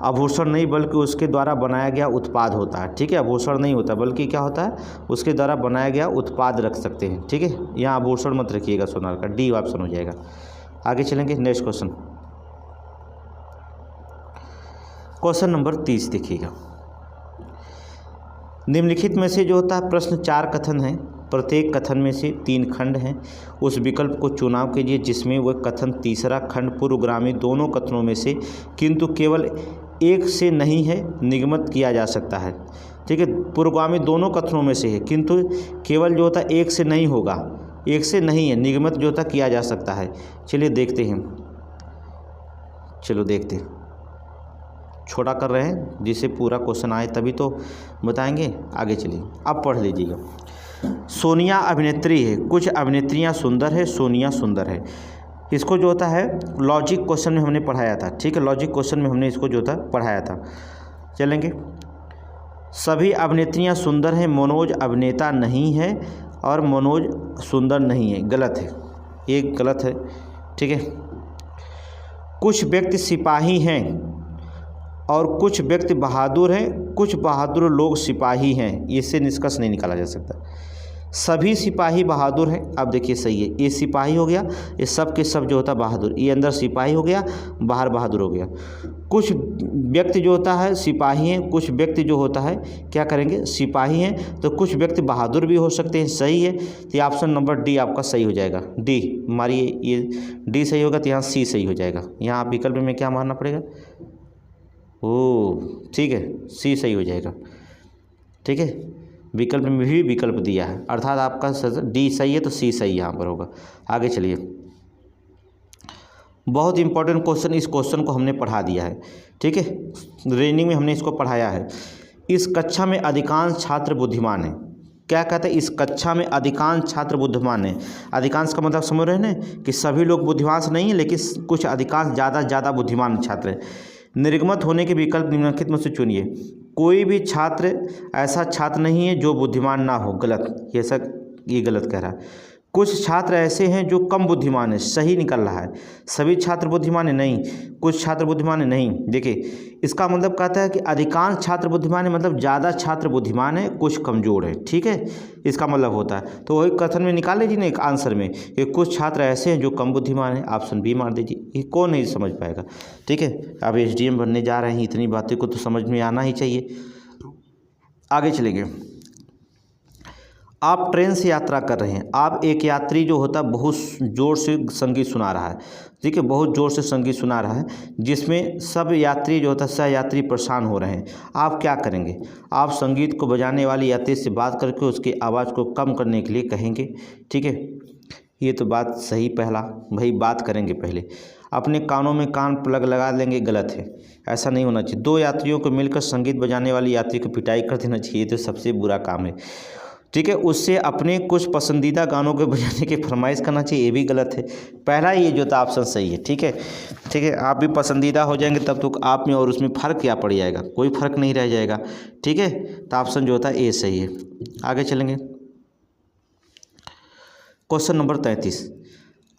आभूषण नहीं बल्कि उसके द्वारा बनाया गया उत्पाद होता है। ठीक है, आभूषण नहीं होता बल्कि क्या होता है, उसके द्वारा बनाया गया उत्पाद रख सकते हैं। ठीक है, यहाँ आभूषण मत रखिएगा सुनार का, डी ऑप्शन हो जाएगा। आगे चलेंगे नेक्स्ट क्वेश्चन, क्वेश्चन नंबर 30 देखिएगा। निम्नलिखित में से जो होता है प्रश्न 4 कथन हैं, प्रत्येक कथन में से 3 खंड हैं। उस विकल्प को चुनाव कीजिए जिसमें वह कथन तीसरा खंड पूर्वगामी दोनों कथनों में से किंतु केवल एक से नहीं है निगमित किया जा सकता है। ठीक है, पूर्वगामी दोनों कथनों में से है किंतु केवल जो होता है एक से नहीं होगा, एक से नहीं है, निगमित जो होता किया जा सकता है। चलिए देखते हैं, चलो देखते हैं, छोटा कर रहे हैं जिससे पूरा क्वेश्चन आए तभी तो बताएंगे। आगे चलिए, अब पढ़ लीजिएगा। सोनिया अभिनेत्री है, कुछ अभिनेत्रियां सुंदर है, सोनिया सुंदर है। इसको जो होता है लॉजिक क्वेश्चन में हमने पढ़ाया था। ठीक है, लॉजिक क्वेश्चन में हमने इसको जो होता पढ़ाया था। चलेंगे, सभी अभिनेत्रियां सुंदर हैं, मनोज अभिनेता नहीं है और मनोज सुंदर नहीं है। गलत है, एक गलत है। ठीक है, कुछ व्यक्ति सिपाही हैं और कुछ व्यक्ति बहादुर हैं, कुछ बहादुर लोग सिपाही हैं, इससे निष्कर्ष नहीं निकाला जा सकता। सभी सिपाही बहादुर हैं, अब देखिए सही है, ये सिपाही हो गया, ये सब के सब जो होता है बहादुर, ये अंदर सिपाही हो गया, बाहर बहादुर हो गया। कुछ व्यक्ति जो होता है सिपाही हैं, कुछ व्यक्ति जो होता है क्या करेंगे, सिपाही हैं, तो कुछ व्यक्ति बहादुर भी हो सकते हैं, सही है। तो ये ऑप्शन नंबर डी आपका सही हो जाएगा, डी मारिए, ये डी सही होगा, तो यहाँ सी सही हो जाएगा। यहाँ विकल्प में क्या मारना पड़ेगा, ओ ठीक है, सी सही हो जाएगा, ठीक है। विकल्प में भी विकल्प दिया है, अर्थात आपका डी सही है तो सी सही यहाँ पर होगा। आगे चलिए, बहुत इंपॉर्टेंट क्वेश्चन, इस क्वेश्चन को हमने पढ़ा दिया है, ठीक है, रीजनिंग में हमने इसको पढ़ाया है। इस कक्षा में अधिकांश छात्र बुद्धिमान हैं। क्या कहते हैं, इस कक्षा में अधिकांश छात्र बुद्धिमान हैं। अधिकांश का मतलब समझ रहे हैं ना कि सभी लोग बुद्धिमान नहीं है, लेकिन कुछ अधिकांश ज़्यादा बुद्धिमान छात्र हैं। निर्गमत होने के विकल्प निम्नलिखित में से चुनिए। कोई भी छात्र ऐसा छात्र नहीं है जो बुद्धिमान ना हो, गलत, ये गलत कह रहा है। कुछ छात्र ऐसे हैं जो कम बुद्धिमान है, सही निकल रहा है। सभी छात्र बुद्धिमान है, नहीं, कुछ छात्र बुद्धिमान है, नहीं। देखिए इसका मतलब कहता है कि अधिकांश छात्र बुद्धिमान है, मतलब ज़्यादा छात्र बुद्धिमान है, कुछ कमज़ोर है, ठीक है, इसका मतलब होता है। तो वही कथन में निकाल लीजिए ना एक आंसर में कि कुछ छात्र ऐसे हैं जो कम बुद्धिमान है, ऑप्शन बी मार दीजिए, ये कौन नहीं समझ पाएगा, ठीक है। अब एसडीएम बनने जा रहे हैं, इतनी बातें को तो समझ में आना ही चाहिए। आगे चलेंगे, आप ट्रेन से यात्रा कर रहे हैं, आप एक यात्री जो होता है बहुत ज़ोर से संगीत सुना रहा है, ठीक है, बहुत ज़ोर से संगीत सुना रहा है, जिसमें सब यात्री जो होता है सह यात्री परेशान हो रहे हैं। आप क्या करेंगे, आप संगीत को बजाने वाले यात्री से बात करके उसकी आवाज़ को कम करने के लिए कहेंगे, ठीक है। ये तो बात सही, पहला भाई बात करेंगे पहले, अपने कानों में कान प्लग लगा लेंगे, गलत है, ऐसा नहीं होना चाहिए। दो यात्रियों को मिलकर संगीत बजाने वाले यात्री को पिटाई कर देना चाहिए, तो सबसे बुरा काम है, ठीक है। उससे अपने कुछ पसंदीदा गानों के बजाने की फरमाइश करना चाहिए, ये भी गलत है। पहला ये जो था ऑप्शन सही है, ठीक है, ठीक है। आप भी पसंदीदा हो जाएंगे तब तो आप में और उसमें फ़र्क क्या पड़ जाएगा, कोई फ़र्क नहीं रह जाएगा, ठीक है। तो ऑप्शन जो होता है ए सही है। आगे चलेंगे, क्वेश्चन नंबर 33।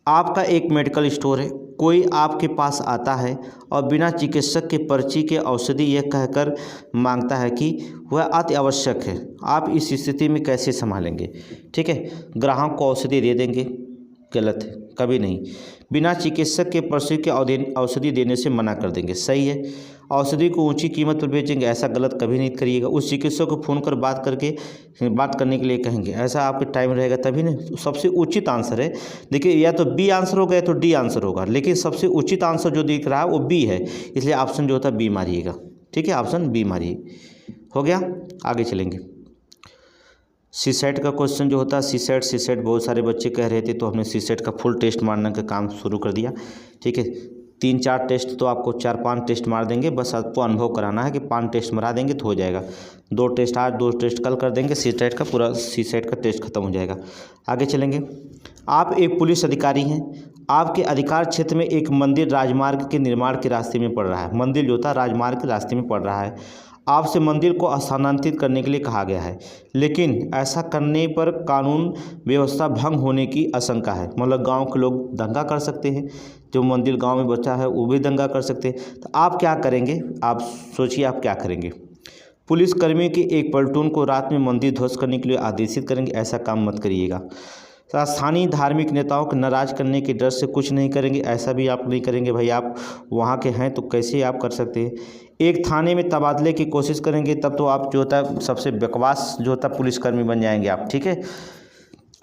आपका एक मेडिकल स्टोर है, कोई आपके पास आता है और बिना चिकित्सक के पर्ची के औषधि यह कहकर मांगता है कि वह अति आवश्यक है, आप इस स्थिति में कैसे संभालेंगे, ठीक है। ग्राहक को औषधि दे देंगे, गलत है, कभी नहीं। बिना चिकित्सक के पर्ची के औषधि देने से मना कर देंगे, सही है। औषधि को ऊंची कीमत पर बेचेंगे, ऐसा गलत कभी नहीं करिएगा। उस चिकित्सक को फ़ोन कर बात करने के लिए कहेंगे, ऐसा आपके टाइम रहेगा तभी ना। सबसे उचित आंसर है, देखिए या तो बी आंसर होगा या तो डी आंसर होगा, लेकिन सबसे उचित आंसर जो दिख रहा है वो बी है, इसलिए ऑप्शन जो होता है बी मारिएगा, ठीक है, ऑप्शन बी मारिए। हो गया, आगे चलेंगे। सीसेट का क्वेश्चन जो होता है, सीसेट बहुत सारे बच्चे कह रहे थे, तो हमने सीसेट का फुल टेस्ट मारने का काम शुरू कर दिया, ठीक है। 3-4 टेस्ट तो आपको 4-5 टेस्ट मार देंगे, बस आपको अनुभव कराना है कि 5 टेस्ट मरा देंगे तो हो जाएगा। 2 टेस्ट आज 2 टेस्ट कल कर देंगे, सीसेट का पूरा सीसेट का टेस्ट खत्म हो जाएगा। आगे चलेंगे, आप एक पुलिस अधिकारी हैं, आपके अधिकार क्षेत्र में एक मंदिर राजमार्ग के निर्माण के रास्ते में पड़ रहा है। मंदिर जो था राजमार्ग के रास्ते में पड़ रहा है, आपसे मंदिर को स्थानांतरित करने के लिए कहा गया है, लेकिन ऐसा करने पर कानून व्यवस्था भंग होने की आशंका है। मतलब गांव के लोग दंगा कर सकते हैं, जो मंदिर गांव में बचा है वो भी दंगा कर सकते हैं। तो आप क्या करेंगे, आप सोचिए आप क्या करेंगे। पुलिसकर्मी के एक प्लाटून को रात में मंदिर ध्वस्त करने के लिए आदेशित करेंगे, ऐसा काम मत करिएगा। स्थानीय धार्मिक नेताओं को नाराज करने के डर से कुछ नहीं करेंगे, ऐसा भी आप नहीं करेंगे। भाई आप वहाँ के हैं तो कैसे आप कर सकते हैं। एक थाने में तबादले की कोशिश करेंगे, तब तो आप जो होता है सबसे बकवास जो होता है पुलिसकर्मी बन जाएंगे आप, ठीक है।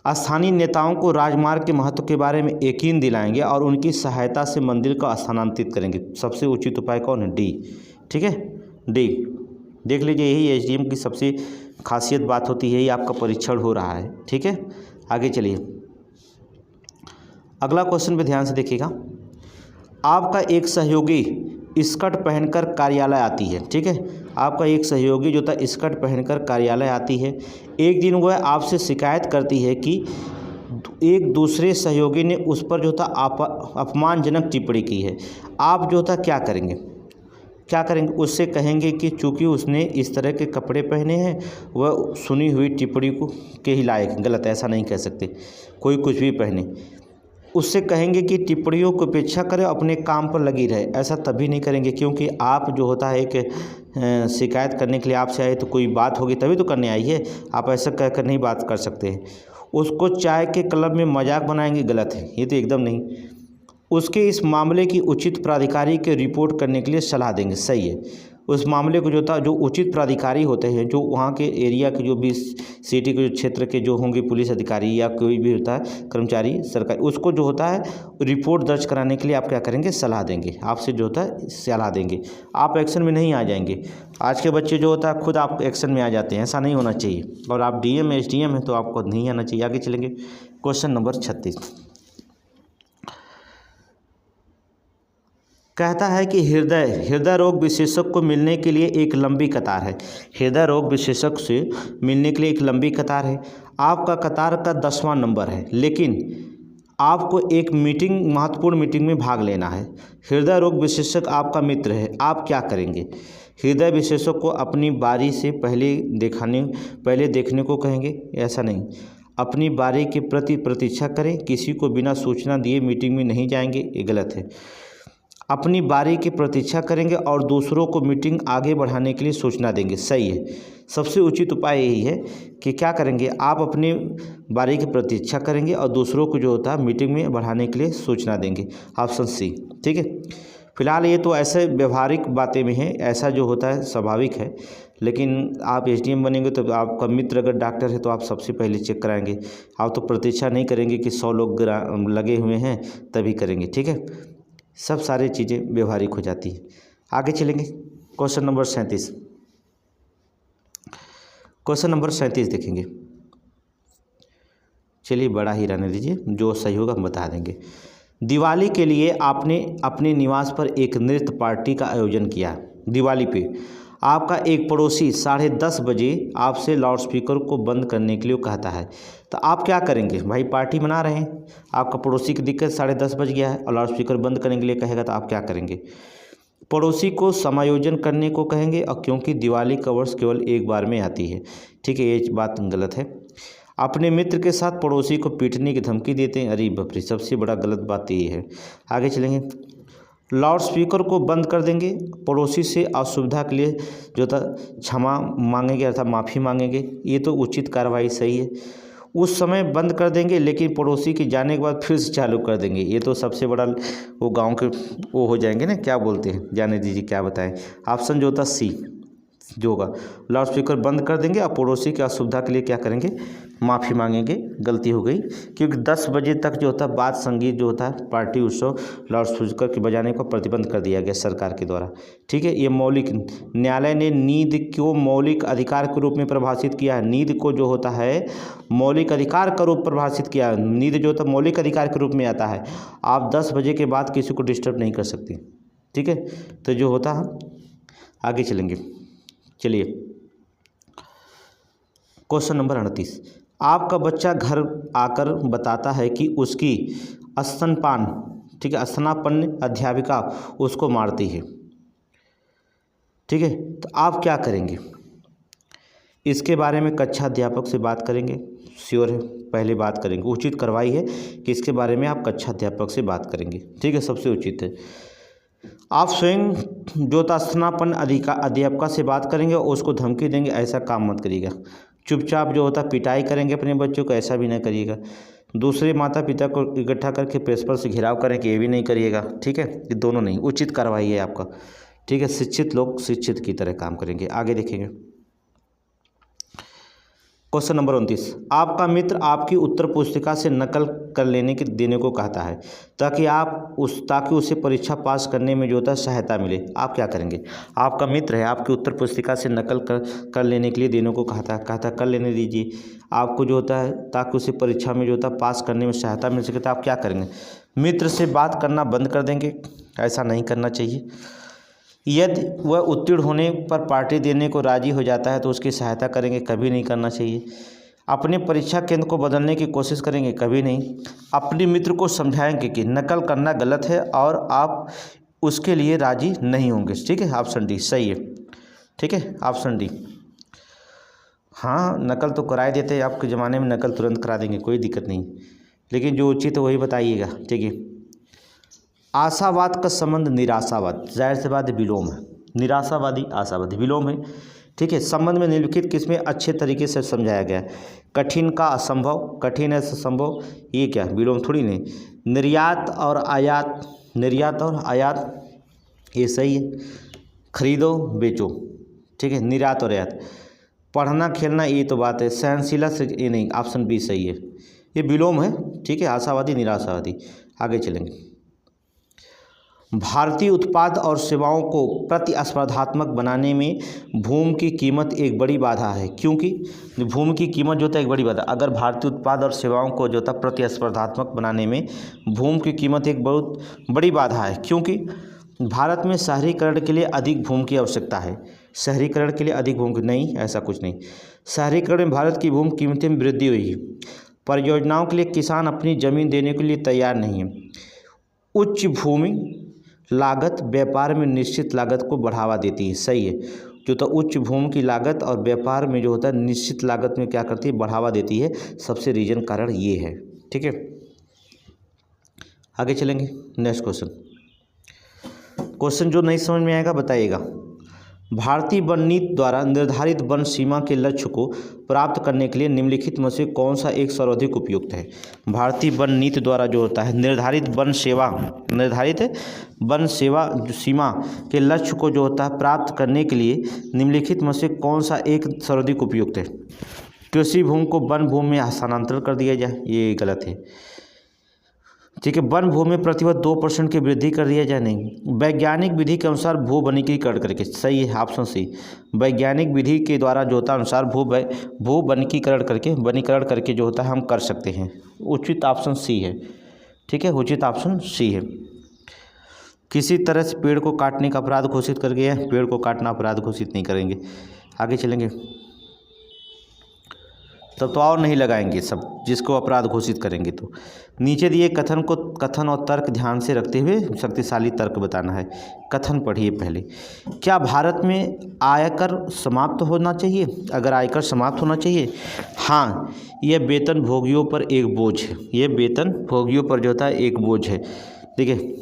स्थानीय नेताओं को राजमार्ग के महत्व के बारे में यकीन दिलाएंगे और उनकी सहायता से मंदिर को स्थानांतरित करेंगे। सबसे उचित उपाय कौन है, डी, ठीक है, डी। देख लीजिए, यही एसडीएम की सबसे खासियत बात होती है, यही आपका परीक्षण हो रहा है, ठीक है। आगे चलिए, अगला क्वेश्चन पे ध्यान से देखिएगा। आपका एक सहयोगी स्कर्ट पहनकर कार्यालय आती है, ठीक है। आपका एक सहयोगी जो था स्कर्ट पहनकर कार्यालय आती है। एक दिन वह आपसे शिकायत करती है कि एक दूसरे सहयोगी ने उस पर जो था अपमानजनक टिप्पणी की है। आप जो था क्या करेंगे, उससे कहेंगे कि चूंकि उसने इस तरह के कपड़े पहने हैं वह सुनी हुई टिप्पणी को के ही लायक, गलत, ऐसा नहीं कह सकते। कोई कुछ भी पहने, उससे कहेंगे कि टिप्पणियों को उपेक्षा करें, अपने काम पर लगी रहे। ऐसा तभी नहीं करेंगे क्योंकि आप जो होता है एक शिकायत करने के लिए आपसे आए तो कोई बात होगी तभी तो करने आई है। आप ऐसा कहकर नहीं बात कर सकते। उसको चाय के क्लब में मजाक बनाएंगे, गलत है, ये तो एकदम नहीं। उसके इस मामले की उचित प्राधिकारी के रिपोर्ट करने के लिए सलाह देंगे, सही है। उस मामले को जो था, जो उचित प्राधिकारी होते हैं, जो वहाँ के एरिया के जो भी सिटी के जो क्षेत्र के जो होंगे पुलिस अधिकारी या कोई भी होता है कर्मचारी सरकारी, उसको जो होता है रिपोर्ट दर्ज कराने के लिए आप क्या करेंगे, सलाह देंगे, आपसे जो होता है सलाह देंगे। आप एक्शन में नहीं आ जाएंगे। आज के बच्चे जो होता है खुद आप एक्शन में आ जाते हैं, ऐसा नहीं होना चाहिए। और आप डीएम एसडीएम हैं तो आपको नहीं आना चाहिए। आगे चलेंगे, क्वेश्चन नंबर 36 कहता है कि हृदय रोग विशेषज्ञ को मिलने के लिए एक लंबी कतार है। हृदय रोग विशेषज्ञ से मिलने के लिए एक लंबी कतार है। आपका कतार का 10वां नंबर है, लेकिन आपको एक महत्वपूर्ण मीटिंग में भाग लेना है। हृदय रोग विशेषज्ञ आपका मित्र है, आप क्या करेंगे? हृदय विशेषज्ञ को अपनी बारी से पहले देखने को कहेंगे, ऐसा नहीं। अपनी बारी के प्रति प्रतीक्षा करें, किसी को बिना सूचना दिए मीटिंग में नहीं जाएंगे, ये गलत है। अपनी बारी की प्रतीक्षा करेंगे और दूसरों को मीटिंग आगे बढ़ाने के लिए सूचना देंगे, सही है। सबसे उचित उपाय यही है कि क्या करेंगे, आप अपनी बारी की प्रतीक्षा करेंगे और दूसरों को जो होता है मीटिंग में बढ़ाने के लिए सूचना देंगे, ऑप्शन सी, ठीक है। फिलहाल ये तो ऐसे व्यवहारिक बातें में है, ऐसा जो होता है स्वाभाविक है। लेकिन आप एसडीएम बनेंगे तो आपका मित्र अगर डॉक्टर है तो आप सबसे पहले चेक कराएंगे। आप तो प्रतीक्षा नहीं करेंगे कि 100 लोग लगे हुए हैं तभी करेंगे, ठीक है। सब सारी चीज़ें व्यवहारिक हो जाती है। आगे चलेंगे, क्वेश्चन नंबर 37। क्वेश्चन नंबर 37 देखेंगे। चलिए बड़ा ही रहने दीजिए, जो सही होगा हम बता देंगे। दिवाली के लिए आपने अपने निवास पर एक नृत्य पार्टी का आयोजन किया। दिवाली पे आपका एक पड़ोसी 10:30 बजे आपसे लाउडस्पीकर को बंद करने के लिए कहता है, तो आप क्या करेंगे? भाई पार्टी मना रहे हैं, आपका पड़ोसी की दिक्कत 10:30 बज गया है और लाउडस्पीकर बंद करने के लिए कहेगा, तो आप क्या करेंगे? पड़ोसी को समायोजन करने को कहेंगे, और क्योंकि दिवाली का वर्ष केवल एक बार में आती है, ठीक है, ये बात गलत है। अपने मित्र के साथ पड़ोसी को पीटने की धमकी देते हैं, अरे बाप रे, सबसे बड़ा गलत बात ये है। आगे चलेंगे, लाउडस्पीकर को बंद कर देंगे, पड़ोसी से असुविधा के लिए जो था क्षमा मांगेंगे अर्थात माफ़ी मांगेंगे, ये तो उचित कार्रवाई सही है। उस समय बंद कर देंगे, लेकिन पड़ोसी के जाने के बाद फिर से चालू कर देंगे, ये तो सबसे बड़ा वो गांव के वो हो जाएंगे ना, क्या बोलते हैं, जाने दीजिए क्या बताएं। ऑप्शन जो होता सी जो होगा, लाउडस्पीकर बंद कर देंगे और पड़ोसी की असुविधा के लिए क्या करेंगे, माफ़ी मांगेंगे, गलती हो गई। क्योंकि 10 बजे तक जो होता है वाद्य संगीत जो होता है पार्टी उत्सव लाउडस्पीकर के बजाने को प्रतिबंध कर दिया गया सरकार के द्वारा, ठीक है। ये मौलिक, न्यायालय ने नींद को मौलिक अधिकार के रूप में परिभाषित किया है। नींद को जो होता है मौलिक अधिकार का रूप परिभाषित किया है। नींद जो होता है मौलिक अधिकार के रूप में आता है। आप 10 बजे के बाद किसी को डिस्टर्ब नहीं कर सकते, ठीक है। तो जो होता है, आगे चलेंगे, चलिए क्वेश्चन नंबर 38। आपका बच्चा घर आकर बताता है कि उसकी स्तनपान, ठीक है, स्तनापन्न अध्यापिका उसको मारती है, ठीक है, तो आप क्या करेंगे? इसके बारे में कक्षा अध्यापक से बात करेंगे, श्योर है, पहले बात करेंगे। उचित कार्रवाई है कि इसके बारे में आप कक्षा अध्यापक से बात करेंगे, ठीक है, सबसे उचित है। आप स्वयं जो स्तनापन्न अध्यापिका से बात करेंगे और उसको धमकी देंगे, ऐसा काम मत करिएगा। चुपचाप जो होता पिटाई करेंगे अपने बच्चों को, ऐसा भी नहीं करिएगा। दूसरे माता पिता को इकट्ठा करके प्रिंसिपल से घिराव करें कि ये भी नहीं करिएगा, ठीक है, ये दोनों नहीं, उचित कार्रवाई है आपका, ठीक है। शिक्षित लोग शिक्षित की तरह काम करेंगे। आगे देखेंगे, क्वेश्चन नंबर 29। आपका मित्र आपकी उत्तर पुस्तिका से नकल कर देने को कहता है ताकि उसे परीक्षा पास करने में जो होता है सहायता मिले। आप क्या करेंगे? आपका मित्र है, आपकी उत्तर पुस्तिका से नकल कर लेने के लिए देने को कहता है कर लेने दीजिए, आपको जो होता है ताकि उसे परीक्षा में जो होता है पास करने में सहायता मिल सके। तो आप क्या करेंगे? मित्र से बात करना बंद कर देंगे, ऐसा नहीं करना चाहिए। यदि वह उत्तीर्ण होने पर पार्टी देने को राजी हो जाता है तो उसकी सहायता करेंगे, कभी नहीं करना चाहिए। अपने परीक्षा केंद्र को बदलने की कोशिश करेंगे, कभी नहीं। अपने मित्र को समझाएंगे कि नकल करना गलत है और आप उसके लिए राजी नहीं होंगे, ठीक है। ऑप्शन डी सही है, ठीक है, ऑप्शन डी। हाँ, नकल तो कराए देते हैं, आपके ज़माने में नकल तुरंत करा देंगे, कोई दिक्कत नहीं। लेकिन जो उचित है वही बताइएगा। ठीक है, आशावाद का संबंध निराशावाद, जाहिर सी बात है विलोम है। निराशावादी आशावादी विलोम है। ठीक है, संबंध में निम्नलिखित किसमें अच्छे तरीके से समझाया गया है। कठिन का असंभव, कठिन है संभव, ये क्या विलोम थोड़ी नहीं। निर्यात और आयात, निर्यात और आयात ये सही है। खरीदो बेचो, ठीक है, निर्यात और आयात। पढ़ना खेलना ये तो बात है। सहनशीला से ये नहीं, ऑप्शन बी सही है, ये विलोम है। ठीक है, आशावादी निराशावादी। आगे चलेंगे। भारतीय उत्पाद और सेवाओं को प्रतिस्पर्धात्मक बनाने में भूमि की कीमत एक बड़ी बाधा है, क्योंकि भूमि की कीमत जो होता है एक बड़ी बाधा। अगर भारतीय उत्पाद और सेवाओं को जो होता है प्रतिस्पर्धात्मक बनाने में भूमि की कीमत एक बहुत बड़ी बाधा है, क्योंकि भारत में शहरीकरण के लिए अधिक भूमि की आवश्यकता है। शहरीकरण के लिए अधिक भूमि नहीं, ऐसा कुछ नहीं। शहरीकरण में भारत की भूमि कीमतें में वृद्धि हुई है। परियोजनाओं के लिए किसान अपनी ज़मीन देने के लिए तैयार नहीं है। उच्च भूमि लागत व्यापार में निश्चित लागत को बढ़ावा देती है, सही है। जो तो उच्च भूमि की लागत और व्यापार में जो होता है निश्चित लागत में क्या करती है, बढ़ावा देती है। सबसे रीजन कारण ये है। ठीक है, आगे चलेंगे। नेक्स्ट क्वेश्चन, क्वेश्चन जो नहीं समझ में आएगा बताइएगा। भारतीय वन नीति द्वारा निर्धारित वन सीमा के लक्ष्य को प्राप्त करने के लिए निम्नलिखित में से कौन सा एक सर्वाधिक उपयुक्त है। भारतीय वन नीति द्वारा जो होता है निर्धारित वन सेवा सीमा के लक्ष्य को जो होता है प्राप्त करने के लिए निम्नलिखित में से कौन सा एक सर्वाधिक उपयुक्त है। कृषि भूमि को वन भूमि में हस्तांतरण कर दिया जाए, ये गलत है। ठीक है, वन भूमि में प्रतिवर्ष 2% की वृद्धि कर दिया जाए, नहीं। वैज्ञानिक विधि के अनुसार भू वनीकरण करके, सही है, ऑप्शन सी। वैज्ञानिक विधि के द्वारा जो होता है अनुसार भू वनीकरण करके जो होता है हम कर सकते हैं। उचित ऑप्शन सी है। ठीक है, उचित ऑप्शन सी है। किसी तरह से पेड़ को काटने का अपराध घोषित कर गया है, पेड़ को काटना अपराध घोषित नहीं करेंगे। आगे चलेंगे। तब तो और नहीं लगाएंगे सब, जिसको अपराध घोषित करेंगे तो। नीचे दिए कथन और तर्क ध्यान से रखते हुए शक्तिशाली तर्क बताना है। कथन पढ़िए पहले। क्या भारत में आयकर समाप्त होना चाहिए? अगर आयकर समाप्त होना चाहिए, हाँ, यह वेतन भोगियों पर एक बोझ है। ये वेतन भोगियों पर जो होता है एक बोझ है। देखिए,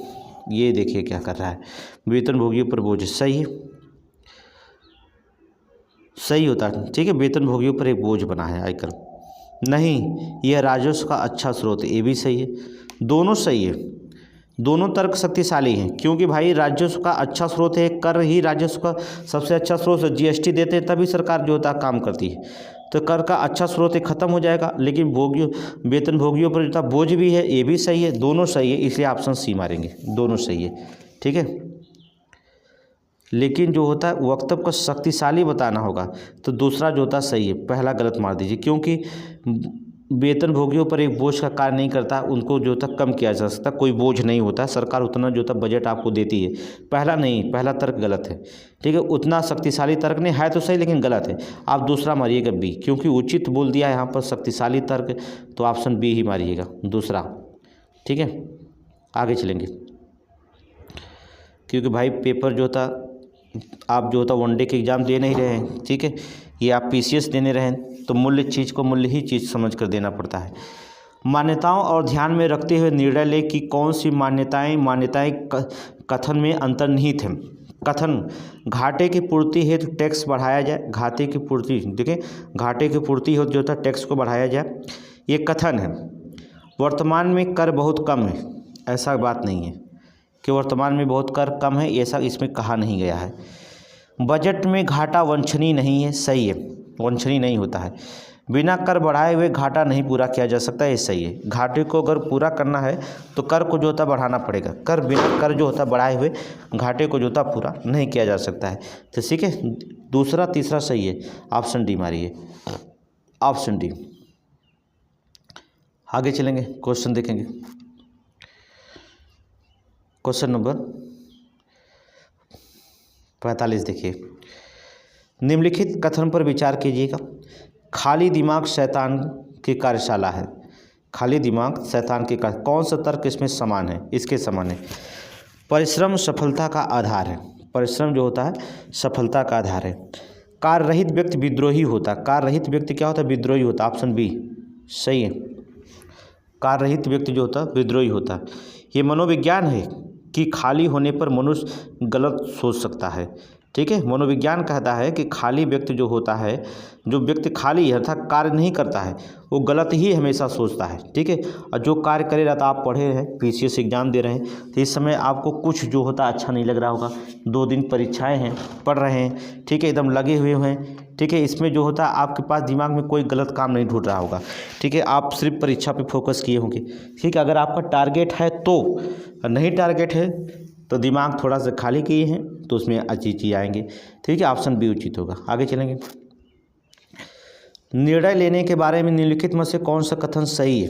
ये देखिए क्या कर रहा है, वेतन भोगियों पर बोझ है, सही है, सही होता है। ठीक है, वेतन भोगियों पर एक बोझ बना है आयकर। नहीं, यह राजस्व का अच्छा स्रोत है, ये भी सही है। दोनों सही है, दोनों तर्क शक्तिशाली हैं, क्योंकि भाई राजस्व का अच्छा स्रोत है। कर ही राजस्व का सबसे अच्छा स्रोत है। जीएसटी देते हैं तभी सरकार जो होता है काम करती है, तो कर का अच्छा स्रोत है, खत्म हो जाएगा। लेकिन वेतन भोगियों पर जो बोझ भी है, ये भी सही है। दोनों सही है, इसलिए ऑप्शन सी मारेंगे, दोनों सही है। ठीक है, लेकिन जो होता है वक्तव्य को शक्तिशाली बताना होगा, तो दूसरा जो होता है सही है, पहला गलत मार दीजिए। क्योंकि वेतन भोगियों पर एक बोझ का कार्य नहीं करता, उनको जो होता कम किया जा सकता, कोई बोझ नहीं होता। सरकार उतना जो होता बजट आपको देती है। पहला नहीं, पहला तर्क गलत है। ठीक है, उतना शक्तिशाली तर्क नहीं है, तो सही लेकिन गलत है। आप दूसरा मारिएगा बी, क्योंकि उचित बोल दिया है यहाँ पर शक्तिशाली तर्क, तो ऑप्शन बी ही मारिएगा, दूसरा। ठीक है, आगे चलेंगे। क्योंकि भाई पेपर जो होता आप जो होता वनडे के एग्ज़ाम दे नहीं रहे हैं। ठीक है, ये आप पीसीएस देने रहे हैं, तो मूल्य चीज़ को मूल्य ही चीज़ समझ कर देना पड़ता है। मान्यताओं और ध्यान में रखते हुए निर्णय लें कि कौन सी मान्यताएं कथन में अंतर्निहित हैं। कथन, घाटे की पूर्ति हेतु टैक्स बढ़ाया जाए। घाटे की पूर्ति, देखिए, घाटे की पूर्ति हेतु जो होता है टैक्स को बढ़ाया जाए, ये कथन है। वर्तमान में कर बहुत कम है, ऐसा बात नहीं है कि वर्तमान में बहुत कर कम है, ऐसा इसमें कहा नहीं गया है। बजट में घाटा वांछनीय नहीं है, सही है, वांछनीय नहीं होता है। बिना कर बढ़ाए हुए घाटा नहीं पूरा किया जा सकता, ये सही है। घाटे को अगर पूरा करना है तो कर को जो होता बढ़ाना पड़ेगा। बिना कर जो होता बढ़ाए हुए घाटे को जो होता पूरा नहीं किया जा सकता है। तो ठीक है, दूसरा तीसरा सही है, ऑप्शन डी मारिए, ऑप्शन डी। आगे चलेंगे, क्वेश्चन देखेंगे। क्वेश्चन नंबर 45 देखिए। निम्नलिखित कथन पर विचार कीजिएगा। खाली दिमाग शैतान की कार्यशाला है। खाली दिमाग शैतान की कार्य, कौन सा तर्क इसमें समान है? इसके समान है। परिश्रम सफलता का आधार है। परिश्रम जो होता है सफलता का आधार है। कार्य रहित व्यक्ति विद्रोही होता है। कार्य रहित व्यक्ति क्या होता है? विद्रोही होता है। ऑप्शन बी सही है। कार्य रहित व्यक्ति जो होता है विद्रोही होता है। ये मनोविज्ञान है कि खाली होने पर मनुष्य गलत सोच सकता है। ठीक है, मनोविज्ञान कहता है कि खाली व्यक्ति जो होता है, जो व्यक्ति खाली है अर्थात कार्य नहीं करता है, वो गलत ही हमेशा सोचता है। ठीक है, और जो कार्य करे रहता, आप पढ़े हैं, पीसीएस एग्जाम दे रहे हैं, तो इस समय आपको कुछ जो होता अच्छा नहीं लग रहा होगा। 2 दिन परीक्षाएं हैं, पढ़ रहे हैं, ठीक है, एकदम लगे हुए हैं। ठीक है, इसमें जो होता है आपके पास दिमाग में कोई गलत काम नहीं ढूंढ रहा होगा। ठीक है, आप सिर्फ परीक्षा पे फोकस किए होंगे। ठीक है, अगर आपका टारगेट है तो, नहीं टारगेट है तो दिमाग थोड़ा सा खाली किए हैं तो उसमें अच्छी चीज़ आएंगे। ठीक है, ऑप्शन बी उचित होगा। आगे चलेंगे। निर्णय लेने के बारे में निम्नलिखित में से कौन सा कथन सही है?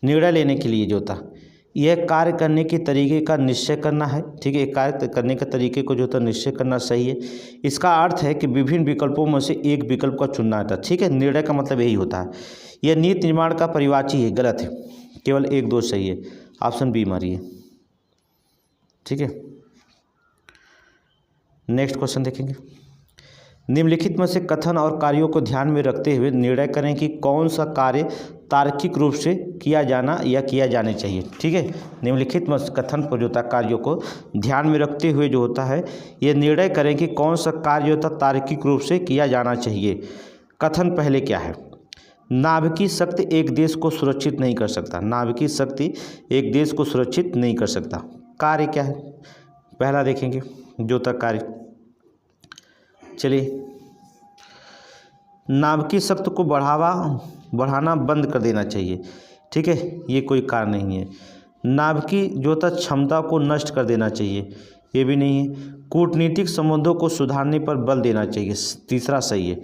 निर्णय लेने के लिए जो होता यह कार्य करने के तरीके का निश्चय करना है। ठीक है, कार्य करने के तरीके को जो होता निश्चय करना सही है। इसका अर्थ है कि विभिन्न विकल्पों में से एक विकल्प का चुनना होता है। ठीक है, निर्णय का मतलब यही होता है। यह नीति निर्माण का परिवाची है, गलत है, केवल 1-2 सही है। ऑप्शन बी मारिए। ठीक है, नेक्स्ट क्वेश्चन देखेंगे। निम्नलिखित में से कथन और कार्यों को ध्यान में रखते हुए निर्णय करें कि कौन सा कार्य तार्किक रूप से किया जाना या किया जाने चाहिए। ठीक है, निम्नलिखित में कथन पर जो होता कार्यों को ध्यान में रखते हुए जो होता है ये निर्णय करें कि कौन सा कार्य होता तार्किक रूप से किया जाना चाहिए। कथन पहले क्या है? नाभिकीय शक्ति एक देश को सुरक्षित नहीं कर सकता। नाभिकीय शक्ति एक देश को सुरक्षित नहीं कर सकता। कार्य क्या है? पहला देखेंगे जो होता कार्य। चलिए, नाभिकीय शक्ति को बढ़ाना बंद कर देना चाहिए। ठीक है, ये कोई कार्य नहीं है। नाभिकीय जो होता क्षमता को नष्ट कर देना चाहिए, ये भी नहीं है। कूटनीतिक संबंधों को सुधारने पर बल देना चाहिए, तीसरा सही है।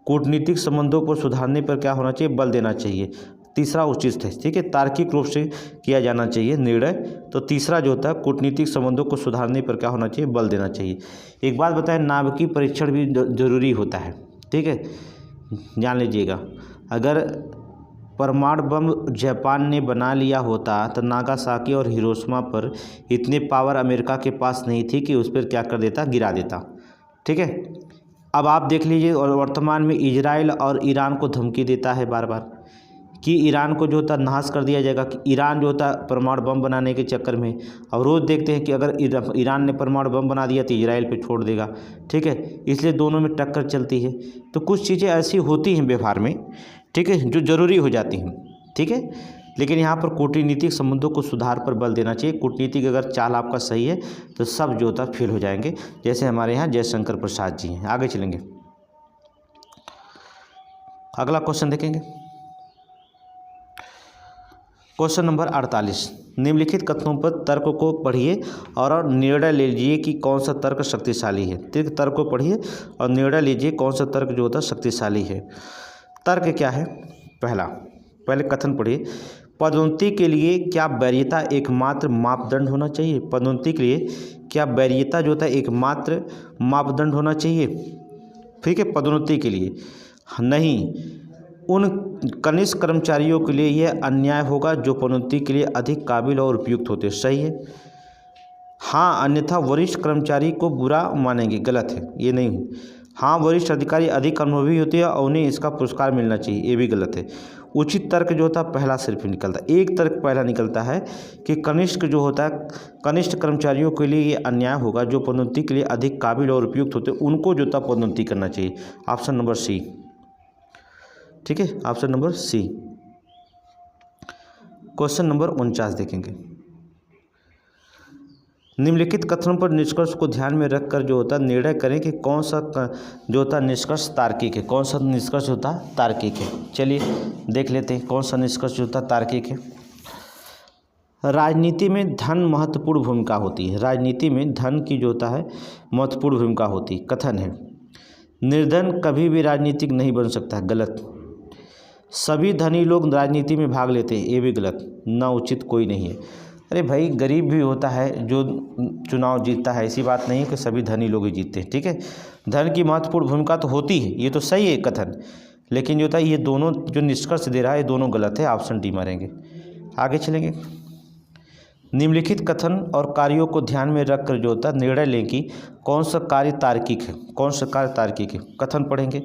कूटनीतिक संबंधों को सुधारने पर क्या होना चाहिए? बल देना चाहिए, तीसरा उचित है। ठीक है, तार्किक रूप से किया जाना चाहिए निर्णय, तो तीसरा जो होता है कूटनीतिक संबंधों को सुधारने पर क्या होना चाहिए? बल देना चाहिए। एक बात बताएं, नाभिकीय परीक्षण भी जरूरी होता है। ठीक है, जान लीजिएगा। अगर परमाणु बम जापान ने बना लिया होता तो नागासाकी और हिरोशिमा पर इतने पावर अमेरिका के पास नहीं थी कि उस पर क्या कर देता? गिरा देता। ठीक है, अब आप देख लीजिए, और वर्तमान में इजराइल और ईरान को धमकी देता है बार बार कि ईरान को जो होता नाश कर दिया जाएगा, कि ईरान जो होता परमाणु बम बनाने के चक्कर में। अब रोज़ देखते हैं कि अगर ईरान ने परमाणु बम बना दिया तो इजराइल पे छोड़ देगा। ठीक है, इसलिए दोनों में टक्कर चलती है। तो कुछ चीज़ें ऐसी होती हैं व्यवहार में, ठीक है, जो ज़रूरी हो जाती हैं। ठीक है, लेकिन यहाँ पर कूटनीतिक संबंधों को सुधार पर बल देना चाहिए। कूटनीतिक अगर चाल आपका सही है तो सब जो होता फेल हो जाएंगे, जैसे हमारे यहाँ जयशंकर प्रसाद जी हैं। आगे चलेंगे, अगला क्वेश्चन देखेंगे। Question number 48। निम्नलिखित कथनों पर तर्क को पढ़िए और निर्णय लीजिए कि कौन सा तर्क शक्तिशाली है। तर्क को पढ़िए और निर्णय लीजिए कौन सा तर्क जो होता शक्तिशाली है। तर्क क्या है? पहले कथन पढ़िए। पदोन्नति के लिए क्या वरीयता एकमात्र मापदंड होना चाहिए? पदोन्नति के लिए क्या वरीयता जो होता है एकमात्र मापदंड होना चाहिए? ठीक है, पदोन्नति के लिए नहीं, उन कनिष्ठ कर्मचारियों के लिए यह अन्याय होगा जो पदोन्नति के लिए अधिक काबिल और उपयुक्त होते। सही है। हाँ, अन्यथा वरिष्ठ कर्मचारी को बुरा मानेंगे। गलत है, ये नहीं। हाँ, वरिष्ठ अधिकारी अधिक अनुभवी होते हैं और उन्हें इसका पुरस्कार मिलना चाहिए, ये भी गलत है। उचित तर्क जो होता है पहला सिर्फ निकलता है। एक तर्क पहला निकलता है कि कनिष्ठ जो होता है कनिष्ठ कर्मचारियों के लिए ये अन्याय होगा जो पदोन्नति के लिए अधिक काबिल और उपयुक्त होते हैं, उनको जो होता पदोन्नति करना चाहिए। Option number C. ठीक है, option number C. Question number 49 देखेंगे। निम्नलिखित कथनों पर निष्कर्ष को ध्यान में रखकर जो होता निर्णय करें कि कौन सा जो होता निष्कर्ष तार्किक है। कौन सा निष्कर्ष होता तार्किक है? चलिए देख लेते हैं कौन सा निष्कर्ष होता तार्किक है। राजनीति में धन महत्वपूर्ण भूमिका होती है। राजनीति में धन की जो होता है महत्वपूर्ण भूमिका होती है। कथन है, निर्धन कभी भी राजनीतिक नहीं बन सकता। गलत। सभी धनी लोग राजनीति में भाग लेते हैं। ये भी गलत, ना उचित कोई नहीं है। अरे भाई, गरीब भी होता है जो चुनाव जीतता है, ऐसी बात नहीं है कि सभी धनी लोग ही जीतते हैं। ठीक है, धन की महत्वपूर्ण भूमिका तो होती है, ये तो सही है कथन, लेकिन जो होता है ये दोनों जो निष्कर्ष दे रहा है ये दोनों गलत है। ऑप्शन डी मारेंगे। आगे चलेंगे। निम्नलिखित कथन और कार्यों को ध्यान में रखकर जो होता है निर्णय लें कि कौन सा कार्य तार्किक है, कौन सा कार्य तार्किक है। कथन पढ़ेंगे।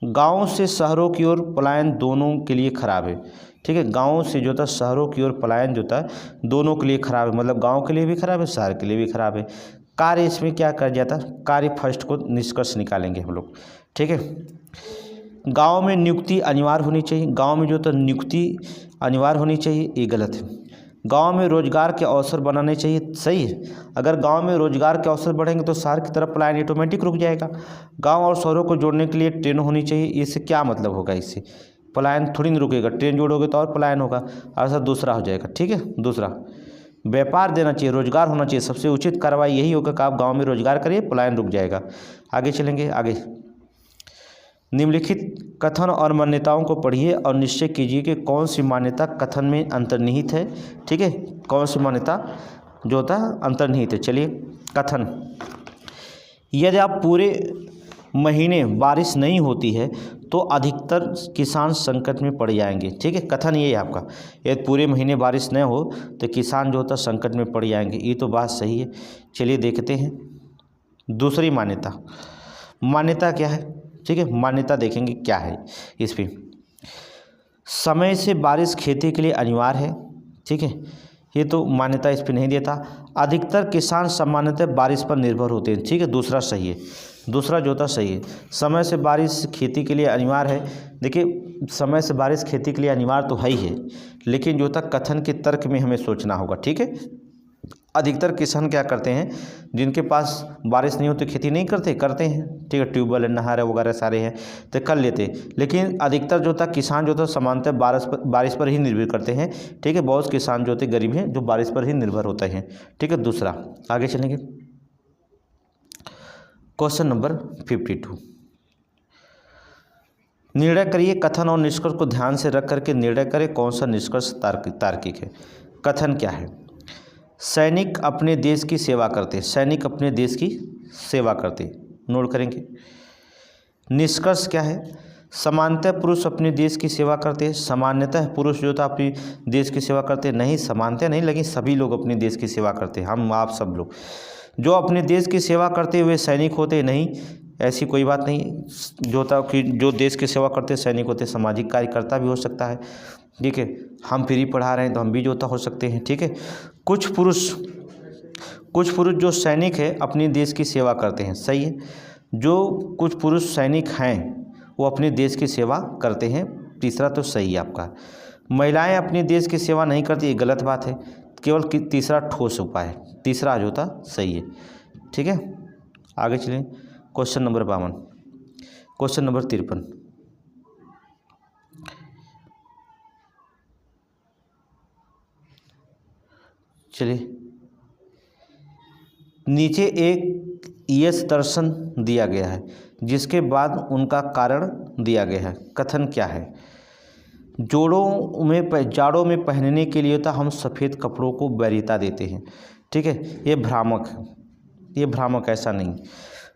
गाँव से शहरों की ओर पलायन दोनों के लिए खराब है। ठीक है। गाँव से जो था शहरों की ओर पलायन जो था दोनों के लिए खराब है, मतलब गाँव के लिए भी खराब है, शहर के लिए भी खराब है। कार्य इसमें क्या कर जाता, कार्य फर्स्ट को निष्कर्ष निकालेंगे हम लोग, ठीक है। गांव में नियुक्ति अनिवार्य होनी चाहिए, गांव में जो तो नियुक्ति अनिवार्य होनी चाहिए, ये गलत है। गांव में रोजगार के अवसर बनाने चाहिए, सही है। अगर गांव में रोजगार के अवसर बढ़ेंगे तो शहर की तरफ पलायन ऑटोमेटिक रुक जाएगा। गांव और शहरों को जोड़ने के लिए ट्रेन होनी चाहिए, इससे क्या मतलब होगा, इससे पलायन थोड़ी नहीं रुकेगा, ट्रेन जोड़ोगे तो और पलायन होगा, ऐसा दूसरा हो जाएगा, ठीक है। दूसरा, व्यापार देना चाहिए, रोजगार होना चाहिए, सबसे उचित कार्रवाई यही होगा कि आप गांव में रोजगार करिए, पलायन रुक जाएगा। आगे चलेंगे, आगे निम्नलिखित कथन और मान्यताओं को पढ़िए और निश्चय कीजिए कि कौन सी मान्यता कथन में अंतर्निहित है, ठीक है, कौन सी मान्यता जो होता है अंतर्निहित है। चलिए, कथन, यदि आप पूरे महीने बारिश नहीं होती है तो अधिकतर किसान संकट में पड़ जाएंगे, ठीक है। कथन ये है आपका, यदि पूरे महीने बारिश न हो तो किसान जो होता है संकट में पड़ जाएंगे, ये तो बात सही है। चलिए देखते हैं दूसरी मान्यता, मान्यता क्या है, ठीक है। मान्यता देखेंगे क्या है इस पर, समय से बारिश खेती के लिए अनिवार्य है, ठीक है, ये तो मान्यता इस पर नहीं देता। अधिकतर किसान सामान्यतः बारिश पर निर्भर होते हैं, ठीक है, दूसरा सही है, दूसरा जो था सही है। समय से बारिश खेती के लिए अनिवार्य है, देखिए समय से बारिश खेती के लिए अनिवार्य तो है ही है, लेकिन जो था कथन के तर्क में हमें सोचना होगा, ठीक है। अधिकतर किसान क्या करते हैं, जिनके पास बारिश नहीं होती खेती नहीं करते, करते हैं, ठीक है, ट्यूबवेल नहर वगैरह सारे हैं तो कर लेते, लेकिन अधिकतर जो था किसान जो था सामान्यतः बारिश पर ही निर्भर करते हैं, ठीक है। बहुत किसान जो होते गरीब हैं जो बारिश पर ही निर्भर होते हैं, ठीक है। दूसरा, आगे चलेंगे, क्वेश्चन नंबर 52, निर्णय करिए, कथन और निष्कर्ष को ध्यान से रख करके निर्णय करें कौन सा निष्कर्ष तार्किक है। कथन क्या है, सैनिक अपने देश की सेवा करते, सैनिक अपने देश की सेवा करते, नोट करेंगे। निष्कर्ष क्या है, सामान्यतः पुरुष अपने देश की सेवा करते, सामान्यतः पुरुष जो था अपने देश की सेवा करते, नहीं सामान्यतः नहीं, लेकिन सभी लोग अपने देश की सेवा करते, हम आप सब लोग जो अपने देश की सेवा करते हुए सैनिक होते, नहीं ऐसी कोई बात नहीं, जो था कि जो देश की सेवा करते सैनिक होते, सामाजिक कार्यकर्ता भी हो सकता है, ठीक है। हम फ्री पढ़ा रहे हैं तो हम भी जोता हो सकते हैं, ठीक है। कुछ पुरुष जो सैनिक है अपने देश की सेवा करते हैं, सही है। जो कुछ पुरुष सैनिक हैं वो अपने देश की सेवा करते हैं, तीसरा तो सही है आपका। महिलाएं अपने देश की सेवा नहीं करती, ये गलत बात है, केवल तीसरा ठोस उपाय है, तीसरा जो था सही है, ठीक है। आगे चलें, क्वेश्चन नंबर 52, क्वेश्चन नंबर 53, चलिए, नीचे एक यश दर्शन दिया गया है जिसके बाद उनका कारण दिया गया है। कथन क्या है, जाड़ों में पहनने के लिए तो हम सफ़ेद कपड़ों को वरीयता देते हैं, ठीक है, ये भ्रामक है, ये भ्रामक, ऐसा नहीं।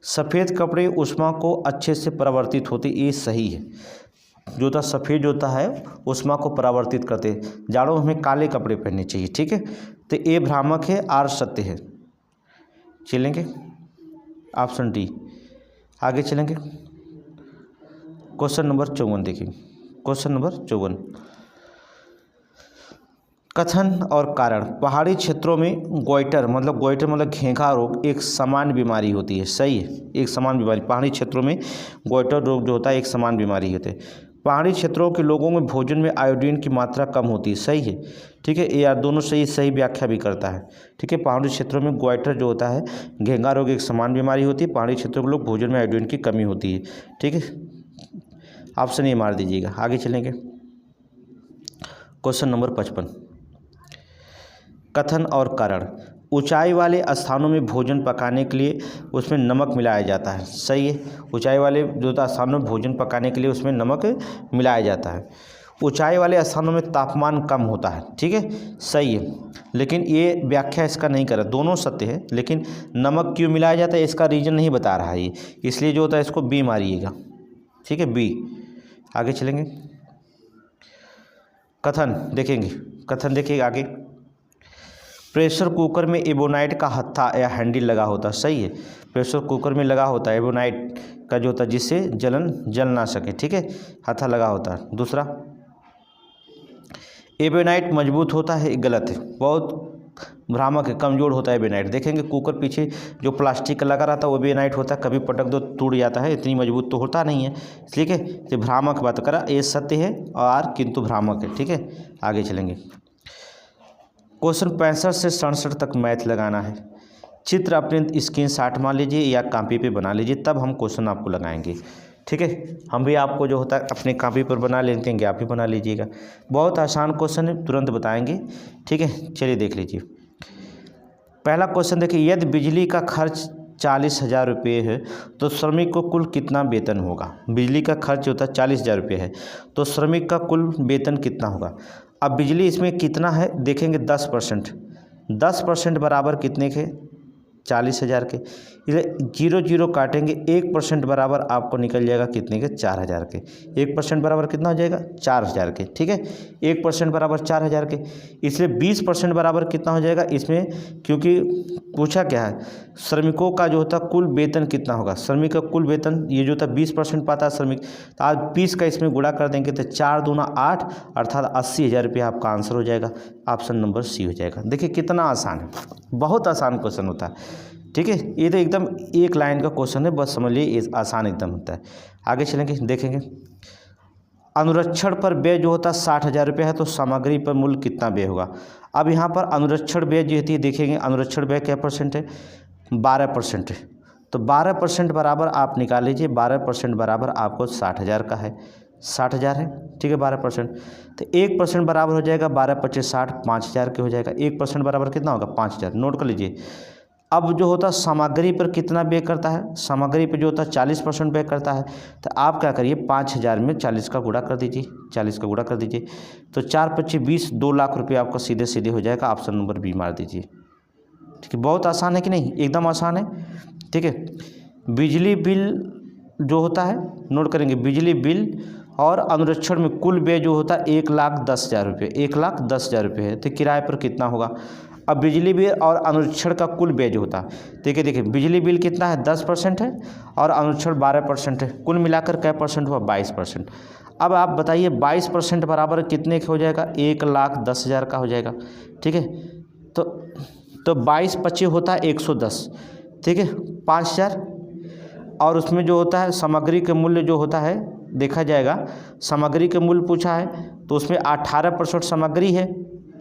सफ़ेद कपड़े ऊष्मा को अच्छे से परावर्तित होते, ये सही है, जो था सफ़ेद जो होता है ऊष्मा को परावर्तित करते, जाड़ों में हमें काले कपड़े पहनने चाहिए, ठीक है, तो ये भ्रामक है, आर सत्य है। चलेंगे ऑप्शन डी, आगे चलेंगे, क्वेश्चन नंबर 54 देखिए, क्वेश्चन नंबर 54, कथन और कारण, पहाड़ी क्षेत्रों में गोइटर मतलब घेंघा रोग एक सामान्य बीमारी होती है, सही है, एक समान बीमारी, पहाड़ी क्षेत्रों में गोइटर रोग जो होता है एक समान बीमारी होती है। पहाड़ी क्षेत्रों के लोगों में भोजन में आयोडीन की मात्रा कम होती है, सही है, ठीक है, ये दोनों सही व्याख्या भी करता है, ठीक है। पहाड़ी क्षेत्रों में गोइटर जो होता है घेंघा रोग एक समान बीमारी होती है, पहाड़ी क्षेत्रों के लोग भोजन में आयोडीन की कमी होती है, ठीक है, ऑप्शन ये मार दीजिएगा। आगे चलेंगे, क्वेश्चन नंबर 55, कथन और कारण, ऊंचाई वाले स्थानों में भोजन पकाने के लिए उसमें नमक मिलाया जाता है, सही है, ऊंचाई वाले जो स्थानों में भोजन पकाने के लिए उसमें नमक मिलाया जाता है। ऊंचाई वाले स्थानों में तापमान कम होता है, ठीक है, सही है, लेकिन ये व्याख्या इसका नहीं कर रहा, दोनों सत्य है, लेकिन नमक क्यों मिलाया जाता है इसका रीजन नहीं बता रहा है ये, इसलिए जो होता है इसको बी मारिएगा, ठीक है, बी। आगे चलेंगे, कथन देखेंगे, कथन देखिए आगे, प्रेशर कुकर में एबोनाइट का हत्था या हैंडल लगा होता, सही है, प्रेशर कुकर में लगा होता है एबोनाइट का जो होता है जिससे जल ना सके, ठीक है, हत्था लगा होता है। दूसरा, एबेनाइट मजबूत होता है, गलत है, बहुत भ्रामक है, कमज़ोर होता है एबेनाइट। देखेंगे कुकर पीछे जो प्लास्टिक का लगा रहता है वो एबेनाइट होता है, कभी पटक दो टूट जाता है, इतनी मजबूत तो होता नहीं है। ठीक है, ये भ्रामक बात करा, ये सत्य है और किंतु भ्रामक है। ठीक है, आगे चलेंगे। क्वेश्चन 65 से 67 तक मैथ लगाना है। चित्र अपने स्क्रीनशॉट मान लीजिए या कॉपी पे बना लीजिए, तब हम क्वेश्चन आपको लगाएंगे। ठीक है, हम भी आपको जो होता है अपने कॉपी पर बना लेते हैं, आप भी बना लीजिएगा। बहुत आसान क्वेश्चन है, तुरंत बताएंगे। ठीक है, चलिए देख लीजिए। पहला क्वेश्चन देखिए, यदि बिजली का खर्च 40,000 रुपये है तो श्रमिक को कुल कितना वेतन होगा। बिजली का खर्च होता है 40,000 रुपये है तो श्रमिक का कुल वेतन कितना होगा। अब बिजली इसमें कितना है देखेंगे, 10%। 10% बराबर कितने के, 40,000 के। इसलिए 0 काटेंगे, 1% बराबर आपको निकल जाएगा कितने के, 4,000 के। 1% बराबर कितना हो जाएगा, 4,000 के। ठीक है, 1% बराबर 4,000 के। इसलिए 20% बराबर कितना हो जाएगा इसमें, क्योंकि पूछा क्या है, श्रमिकों का जो होता है कुल वेतन कितना होगा। श्रमिक का कुल वेतन ये जो होता है 20% पाता है श्रमिक, तो आज 20 का इसमें गुणा कर देंगे तो 4 दूना 8 अर्थात 80,000 रुपये आपका आंसर हो जाएगा। ऑप्शन नंबर सी हो जाएगा। देखिए कितना आसान है, बहुत आसान क्वेश्चन होता है। ठीक है, ये तो एकदम एक लाइन का क्वेश्चन है, बस समझ लीजिए आसान एकदम होता है। आगे चलेंगे, देखेंगे। अनुरक्षण पर व्यय जो होता है 60,000 रुपये है तो सामग्री पर मूल्य कितना व्यय होगा। अब यहाँ पर अनुरक्षण व्यय जो होती है, देखेंगे अनुरक्षण व्यय क्या परसेंट है, 12% है। तो 12% बराबर आप निकाल लीजिए, 12% बराबर आपको 60,000 का है, 60,000 है। ठीक है, 12%। तो 1% बराबर हो जाएगा 12×25 60, 5,000 के हो जाएगा। 1% बराबर कितना होगा, 5,000। नोट कर लीजिए। अब जो होता है सामग्री पर कितना व्यय करता है, सामग्री पर जो होता है 40% व्यय करता है। तो आप क्या करिए, 5,000 में 40 का गुणा कर दीजिए, 40 का गुणा कर दीजिए। तो 4×25 20, 2 लाख रुपये आपका सीधे सीधे हो जाएगा। ऑप्शन नंबर बी मार दीजिए। ठीक है, बहुत आसान है कि नहीं, एकदम आसान है। ठीक है, बिजली बिल जो होता है, नोट करेंगे, बिजली बिल और अनुरक्षण में कुल व्यय जो होता है 1,10,000 रुपये, 1,10,000 रुपये है। तो किराए पर कितना होगा। अब बिजली बिल और अनुरक्षण का कुल व्यय जो होता है, देखिए बिजली बिल कितना है, 10% है और अनुरक्षण 12% है, कुल मिलाकर क्या परसेंट हुआ, 22%। अब आप बताइए 22% बराबर कितने का हो जाएगा, 1,10,000 का हो जाएगा। ठीक है, तो 22×25 होता है 110। ठीक है, 5,000 और उसमें जो होता है सामग्री के मूल्य जो होता है, देखा जाएगा सामग्री के मूल्य पूछा है तो उसमें 18% सामग्री है,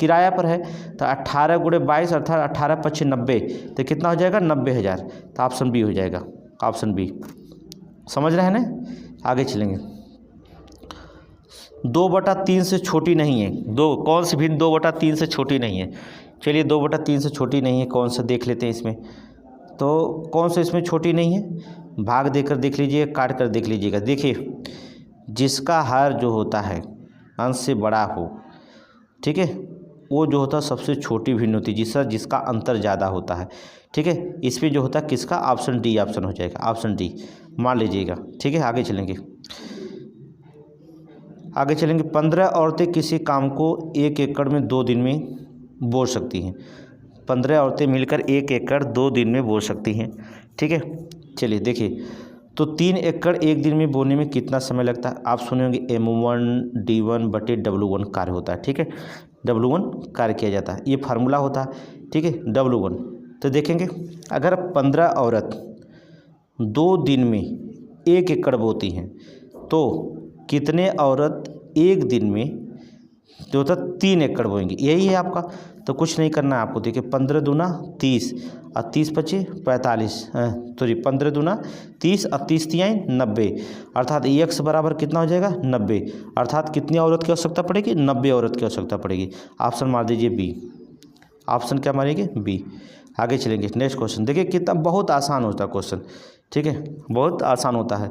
किराया पर है। तो 18 × 22 अर्थात 18×25 90, तो कितना हो जाएगा, 90,000। तो ऑप्शन बी हो जाएगा, ऑप्शन बी। समझ रहे हैं ना, आगे चलेंगे। 2/3 से छोटी नहीं है, दो कौन सी भिन्न 2/3 से छोटी नहीं है। चलिए 2/3 से छोटी नहीं है, कौन सा देख लेते हैं इसमें। तो कौन सा इसमें छोटी नहीं है, भाग देकर देख लीजिए, काट कर देख लीजिएगा। देखिए जिसका हर जो होता है अंश से बड़ा हो, ठीक है, वो जो होता है सबसे छोटी भिन्न होती है, जिसका अंतर ज़्यादा होता है। ठीक है, इस पर जो होता है किसका, ऑप्शन डी ऑप्शन हो जाएगा, ऑप्शन डी मान लीजिएगा। ठीक है, आगे चलेंगे, आगे चलेंगे। 15 औरतें किसी काम को 1 एकड़ में 2 दिन में बो सकती हैं। 15 औरतें मिलकर 1 एकड़ 2 दिन में बो सकती हैं। ठीक है, चलिए देखिए, तो 3 एकड़ 1 दिन में बोने में कितना समय लगता है। आप सुने होंगे M1 D1/W1 कार्य होता है। ठीक है, W1 कार्य किया जाता है, ये फार्मूला होता है। ठीक है, W1। तो देखेंगे अगर 15 औरत 2 दिन में 1 एकड़ बोती हैं तो कितने औरत 1 दिन में जो होता 3 एकड़ बोएंगे, यही है आपका। तो कुछ नहीं करना है आपको। देखिए 15 दूना 30 और 30×25 45, तो 15 दूना 30 और 30 तियाई 90, अर्थात x बराबर कितना हो जाएगा, 90। अर्थात कितनी औरत की आवश्यकता पड़ेगी, 90 औरत की आवश्यकता पड़ेगी। ऑप्शन मार दीजिए बी, ऑप्शन क्या मारेंगे, बी। आगे चलेंगे, नेक्स्ट क्वेश्चन। देखिए कितना बहुत आसान होता है क्वेश्चन। ठीक है, बहुत आसान होता है।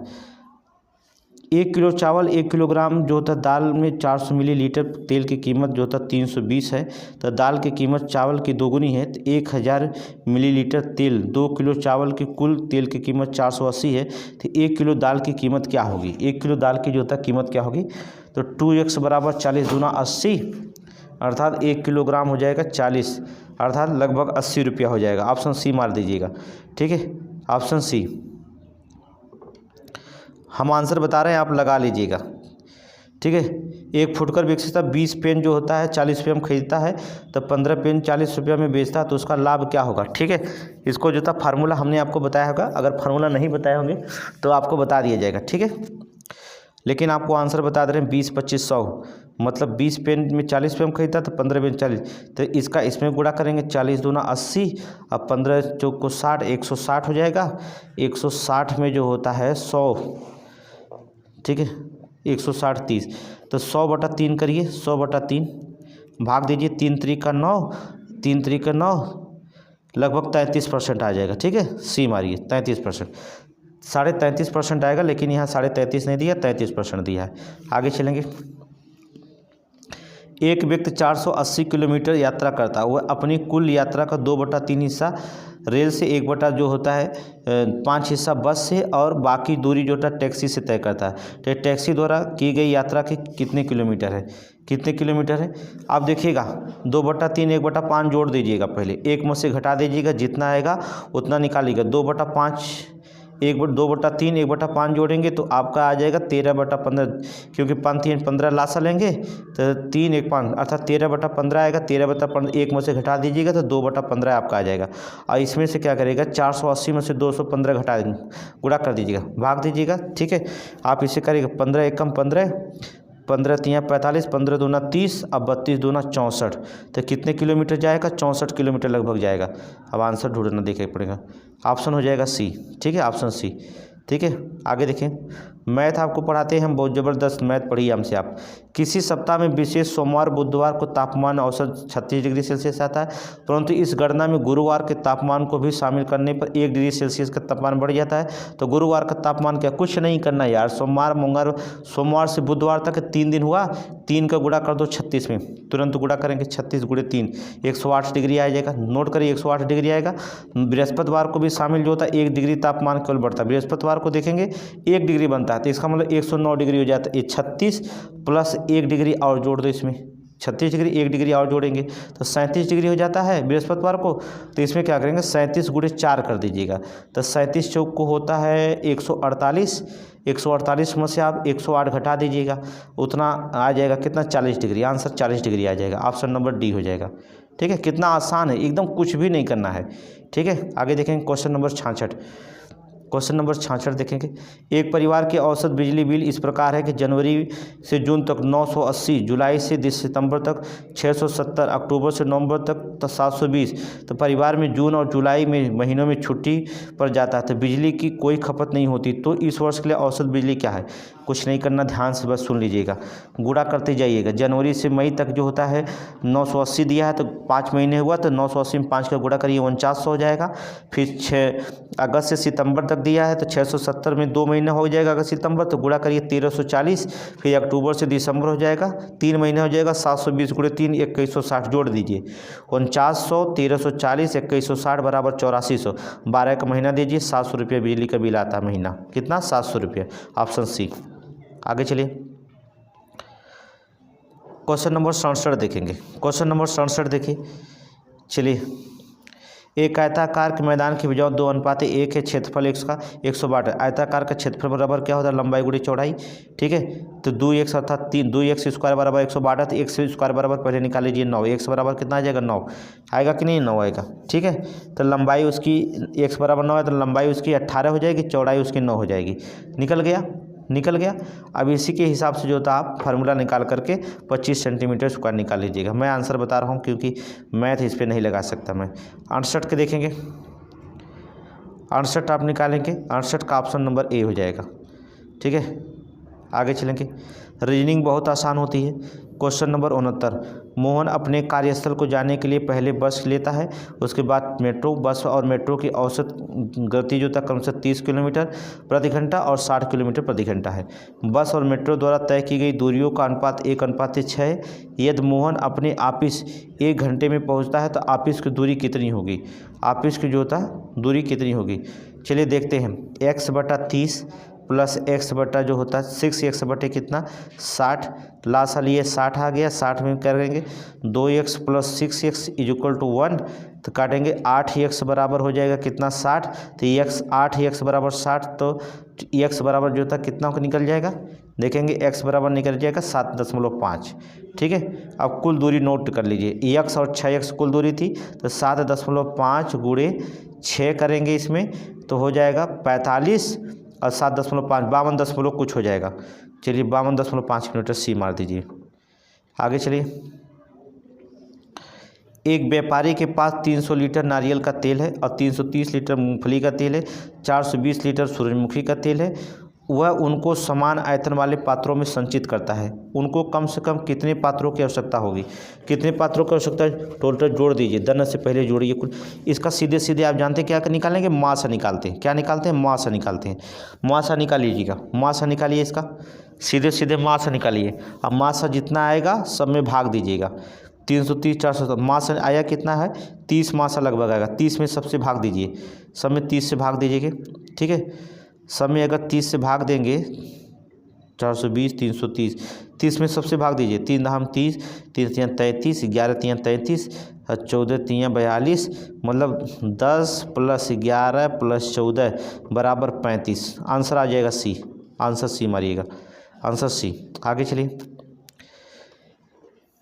1 किलो चावल 1 किलोग्राम जो होता है दाल में 400 मिलीलीटर तेल की कीमत जो होता है 320 है। तो दाल की कीमत चावल की दोगुनी है, तो 1000 मिलीलीटर तेल, 2 किलो चावल की कुल तेल की कीमत 480 है। तो 1 किलो दाल की कीमत क्या होगी, 1 किलो दाल की जो होता है कीमत क्या होगी। तो 2x बराबर 40 दूना 80, अर्थात 1 किलोग्राम हो जाएगा 40, अर्थात लगभग 80 रुपया हो जाएगा। ऑप्शन सी मार दीजिएगा। ठीक है, ऑप्शन सी। हम आंसर बता रहे हैं, आप लगा लीजिएगा। ठीक है, एक फुटकर विक्रेता 20 पेन जो होता है 40 रुपये में खरीदता है, तो 15 पेन 40 रुपये में बेचता है, तो उसका लाभ क्या होगा। ठीक है, इसको जो था फार्मूला हमने आपको बताया होगा, अगर फार्मूला नहीं बताए होंगे तो आपको बता दिया जाएगा। ठीक है, लेकिन आपको आंसर बता दे रहे हैं 20, 25, 100, मतलब 20 पेन में 40 रुपये में खरीदता तो 15 पेन 40, तो इसका इसमें गुणा करेंगे 40 दूना 80, अब 15 चौक को 60, 160 हो जाएगा। 160 में जो होता है 100, ठीक है, 160 30, तो 100/3 करिए, 100/3 भाग दीजिए, 3 त्रिक का 9, 3 त्रिक का 9, लगभग 33% आ जाएगा। ठीक है, सी मारिए 33%, 33.5% आएगा, लेकिन यहाँ 33.5 नहीं दिया, 33% दिया है। आगे चलेंगे। एक व्यक्ति 480 किलोमीटर यात्रा करता है, वह अपनी कुल यात्रा का 2/3 हिस्सा रेल से, 1 जो होता है 5 हिस्सा बस से, और बाकी दूरी जो होता है टैक्सी से तय करता है। तो टैक्सी द्वारा की गई यात्रा के कितने किलोमीटर है, कितने किलोमीटर है। आप देखिएगा 2/3 1/5 जोड़ दीजिएगा, पहले एक में से घटा दीजिएगा, जितना आएगा उतना निकालिएगा। 2/5 2/3 1/5 जोड़ेंगे तो आपका आ जाएगा 13/15, क्योंकि 5 3 15 लासा लेंगे तो 3 1 5 अर्थात 13/15 आएगा। 13/15 एक में से घटा दीजिएगा तो 2/15 आपका आ जाएगा। और इसमें से क्या करेगा, 480 में से 215 घटा गुणा कर दीजिएगा, भाग दीजिएगा। ठीक है, आप इसे करिएगा 15 1 कम 15, 15 3 45, 15 दूना 30, अब 32 दूना 64, तो कितने किलोमीटर जाएगा, 64 किलोमीटर लगभग जाएगा। अब आंसर ढूंढना देखना पड़ेगा, ऑप्शन हो जाएगा सी। ठीक है, ऑप्शन सी। ठीक है, आगे देखें। मैथ आपको पढ़ाते हैं हम, बहुत ज़बरदस्त मैथ पढ़िए हमसे आप। किसी सप्ताह में विशेष सोमवार बुधवार को तापमान औसत 36 डिग्री सेल्सियस आता है, परंतु इस गणना में गुरुवार के तापमान को भी शामिल करने पर 1 डिग्री सेल्सियस का तापमान बढ़ जाता है। तो गुरुवार का तापमान क्या, कुछ नहीं करना यार, सोमवार से बुधवार तक 3 दिन हुआ, 3 का गुणा कर दो 36 में, तुरंत गुणा करेंगे 36 × 3 108 डिग्री आ जाएगा। नोट करिए 108 डिग्री आएगा। बृहस्पतिवार को भी शामिल जो होता है 1 डिग्री तापमान केवल बढ़ता है, बृहस्पतिवार को देखेंगे 1 डिग्री बनता है, तो इसका मतलब 109 डिग्री हो जाता है। ये 36 प्लस 1 डिग्री और जोड़ दो इसमें, 36 डिग्री 1 डिग्री और जोड़ेंगे तो 37 डिग्री हो जाता है बृहस्पतिवार को। तो इसमें क्या करेंगे 37 × 4 कर दीजिएगा, तो 37 चौक को होता है 148, 148 में से आप 108 घटा दीजिएगा, उतना आ जाएगा कितना, 40 डिग्री। आंसर 40 डिग्री आ जाएगा, ऑप्शन नंबर डी हो जाएगा। ठीक है, कितना आसान है, एकदम कुछ भी नहीं करना है। ठीक है, आगे देखेंगे क्वेश्चन नंबर 66। क्वेश्चन नंबर 66 देखेंगे। एक परिवार के औसत बिजली बिल इस प्रकार है कि जनवरी से जून तक 980, जुलाई से सितंबर तक 670, अक्टूबर से नवंबर तक 720। तो परिवार में जून और जुलाई में महीनों में छुट्टी पर जाता है, तो बिजली की कोई खपत नहीं होती, तो इस वर्ष के लिए औसत बिजली क्या है। कुछ नहीं करना, ध्यान से बस सुन लीजिएगा, गुणा करते जाइएगा। जनवरी से मई तक जो होता है 980 दिया है, तो 5 महीने हुआ, तो 980 में 5 का गुणा करिए 4900 हो जाएगा। फिर 6 अगस्त से सितंबर तक दिया है, तो 670 में 2 महीने हो जाएगा अगस्त सितंबर, तो गुणा करिए 1340। फिर अक्टूबर से दिसंबर हो जाएगा, 3 महीने हो जाएगा, 720 × 3 2160 जोड़ दीजिए, 4900 1340 2160 बराबर 8400, 12 का महीना दीजिए, 700 रुपये बिजली का बिल आता है महीना, कितना 700 रुपये, ऑप्शन सी। आगे चलिए क्वेश्चन नंबर 67 देखेंगे। क्वेश्चन नंबर 67 देखिए, चलिए। एक आयताकार के मैदान की भुजाओं 2:1 है, क्षेत्रफल x का 162 है। आयताकार का क्षेत्रफल बराबर क्या होता है, लंबाई गुणी चौड़ाई। ठीक है, तो 2x अर्थात 3 2x स्क्वायर बराबर 162, तो x स्क्वायर बराबर पहले निकाल लीजिए 9, x बराबर कितना आ जाएगा 9 आएगा कि नहीं, 9 आएगा। ठीक है, तो लंबाई उसकी x बराबर 9 है, तो लंबाई उसकी 18 हो जाएगी, चौड़ाई उसकी 9 हो जाएगी। निकल गया। अब इसी के हिसाब से जो था आप फार्मूला निकाल करके 25 सेंटीमीटर स्क्वायर निकाल लीजिएगा। मैं आंसर बता रहा हूँ क्योंकि मैथ इस पर नहीं लगा सकता मैं। 68 के देखेंगे, 68 आप निकालेंगे, 68 का ऑप्शन नंबर ए हो जाएगा। ठीक है, आगे चलेंगे। रीजनिंग बहुत आसान होती है। Question number 69। मोहन अपने कार्यस्थल को जाने के लिए पहले बस लेता है, उसके बाद मेट्रो। बस और मेट्रो की औसत गति जो तक क्रमशः 30 किलोमीटर प्रति घंटा और 60 किलोमीटर प्रति घंटा है। बस और मेट्रो द्वारा तय की गई दूरियों का अनुपात 1:6 है। यदि मोहन अपने ऑफिस 1 घंटे में पहुंचता है तो ऑफिस की दूरी कितनी होगी, ऑफिस की जो होता है दूरी कितनी होगी। चलिए देखते हैं, x/30 प्लस x बटा जो होता है 6x बटे कितना 60, लासा लिए 60 आ गया, 60 में करेंगे 2x प्लस 6x = 1, तो काटेंगे 8x बराबर हो जाएगा कितना 60, तो x 8x बराबर 60, तो x बराबर जो था कितना को निकल जाएगा देखेंगे x बराबर निकल जाएगा 7.5। ठीक है, अब कुल दूरी नोट कर लीजिए, x और 6x कुल दूरी थी, तो 7.5 गुणे 6 करेंगे इसमें तो हो जाएगा 45 और 7.5 52 कुछ हो जाएगा। चलिए 52.5 किलोमीटर सी मार दीजिए। आगे चलिए, एक व्यापारी के पास 300 लीटर नारियल का तेल है और 330 लीटर मूंगफली का तेल है, 420 लीटर सूरजमुखी का तेल है। वह उनको समान आयतन वाले पात्रों में संचित करता है। उनको कम से कम कितने पात्रों की आवश्यकता होगी? कितने पात्रों की आवश्यकता है? टोटल जोड़ दीजिए, दन से पहले जोड़िए कुल। इसका सीधे सीधे आप जानते हैं क्या निकालेंगे? मासा निकालते हैं। क्या निकालते हैं? मासा निकालते हैं। मासा निकाल लीजिएगा, मासा निकालिए, इसका सीधे सीधे मासा निकालिए। अब मासा जितना आएगा सब में भाग दीजिएगा। 330 400 मासा आया कितना है? 30 मासा लगभग आएगा। 30 में सबसे भाग दीजिए, सब में 30 से भाग दीजिएगा। ठीक है, सब में अगर 30 से भाग देंगे 420 330, 30 में सबसे भाग दीजिए। 3 धाम 30, 3 3 33, 11 3 33, 14 3 42, मतलब 10 + 11 + 14 बराबर 35। आंसर आ जाएगा सी। Answer C मारिएगा, answer C. आगे चलिए,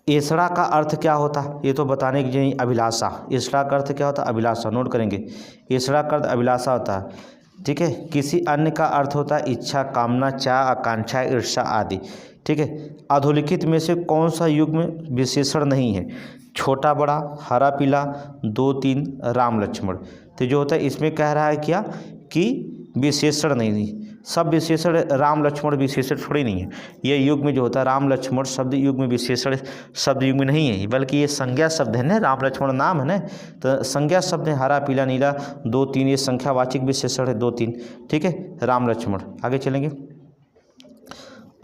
एसड़ा का अर्थ क्या होता है? ये तो बताने की नहीं, अभिलाषा। एसड़ा का अर्थ क्या होता है? अभिलाषा। नोट करेंगे, एसड़ा का अर्थ अभिलाषा होता है। ठीक है, किसी अन्य का अर्थ होता है इच्छा, कामना, चाह, आकांक्षा, ईर्ष्या आदि। ठीक है, अधोलिखित में से कौन सा युग में विशेषण नहीं है? छोटा बड़ा, हरा पीला, 2 3, राम लक्ष्मण। तो जो होता है इसमें कह रहा है क्या कि विशेषण नहीं, सब विशेषण, राम लक्ष्मण विशेषण थोड़ी नहीं है। ये युग में जो होता है राम लक्ष्मण शब्द युग में विशेषण शब्द युग में नहीं है, बल्कि ये संज्ञा शब्द है ना। राम लक्ष्मण नाम है ना, तो संज्ञा शब्द है। हरा पीला नीला 2 3 ये संख्यावाचक विशेषण है 2 3। ठीक है, राम लक्ष्मण। आगे चलेंगे,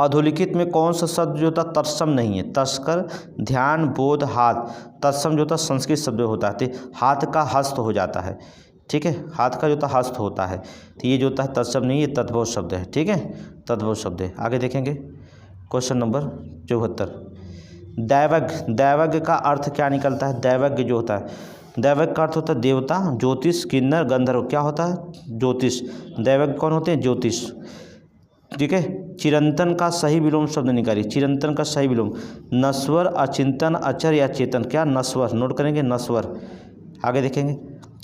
अधोलिखित में कौन सा शब्द जो होता तत्सम नहीं है? तस्कर, ध्यान, बोध, हाथ। तत्सम जो होता संस्कृत शब्द होता है, हाथ का हस्त हो जाता है। ठीक है, हाथ का जो होता हस्त होता है, तो ये जो होता है तत्सम नहीं, ये तद्भव शब्द है। ठीक है, तद्भव शब्द है। आगे देखेंगे, क्वेश्चन नंबर 74। दैवज्ञ, दैवज्ञ का अर्थ क्या निकलता है? दैवज्ञ जो होता है, दैवज्ञ का अर्थ होता है देवता, ज्योतिष, किन्नर, गंधर्व। क्या होता है? ज्योतिष। दैवज्ञ कौन होते हैं? ज्योतिष। ठीक है, चिरंतन का सही विलोम शब्द निकालिए। चिरंतन का सही विलोम, नश्वर, अचिंतन, अचर या चेतन। क्या? नश्वर। नोट करेंगे, नश्वर। आगे देखेंगे,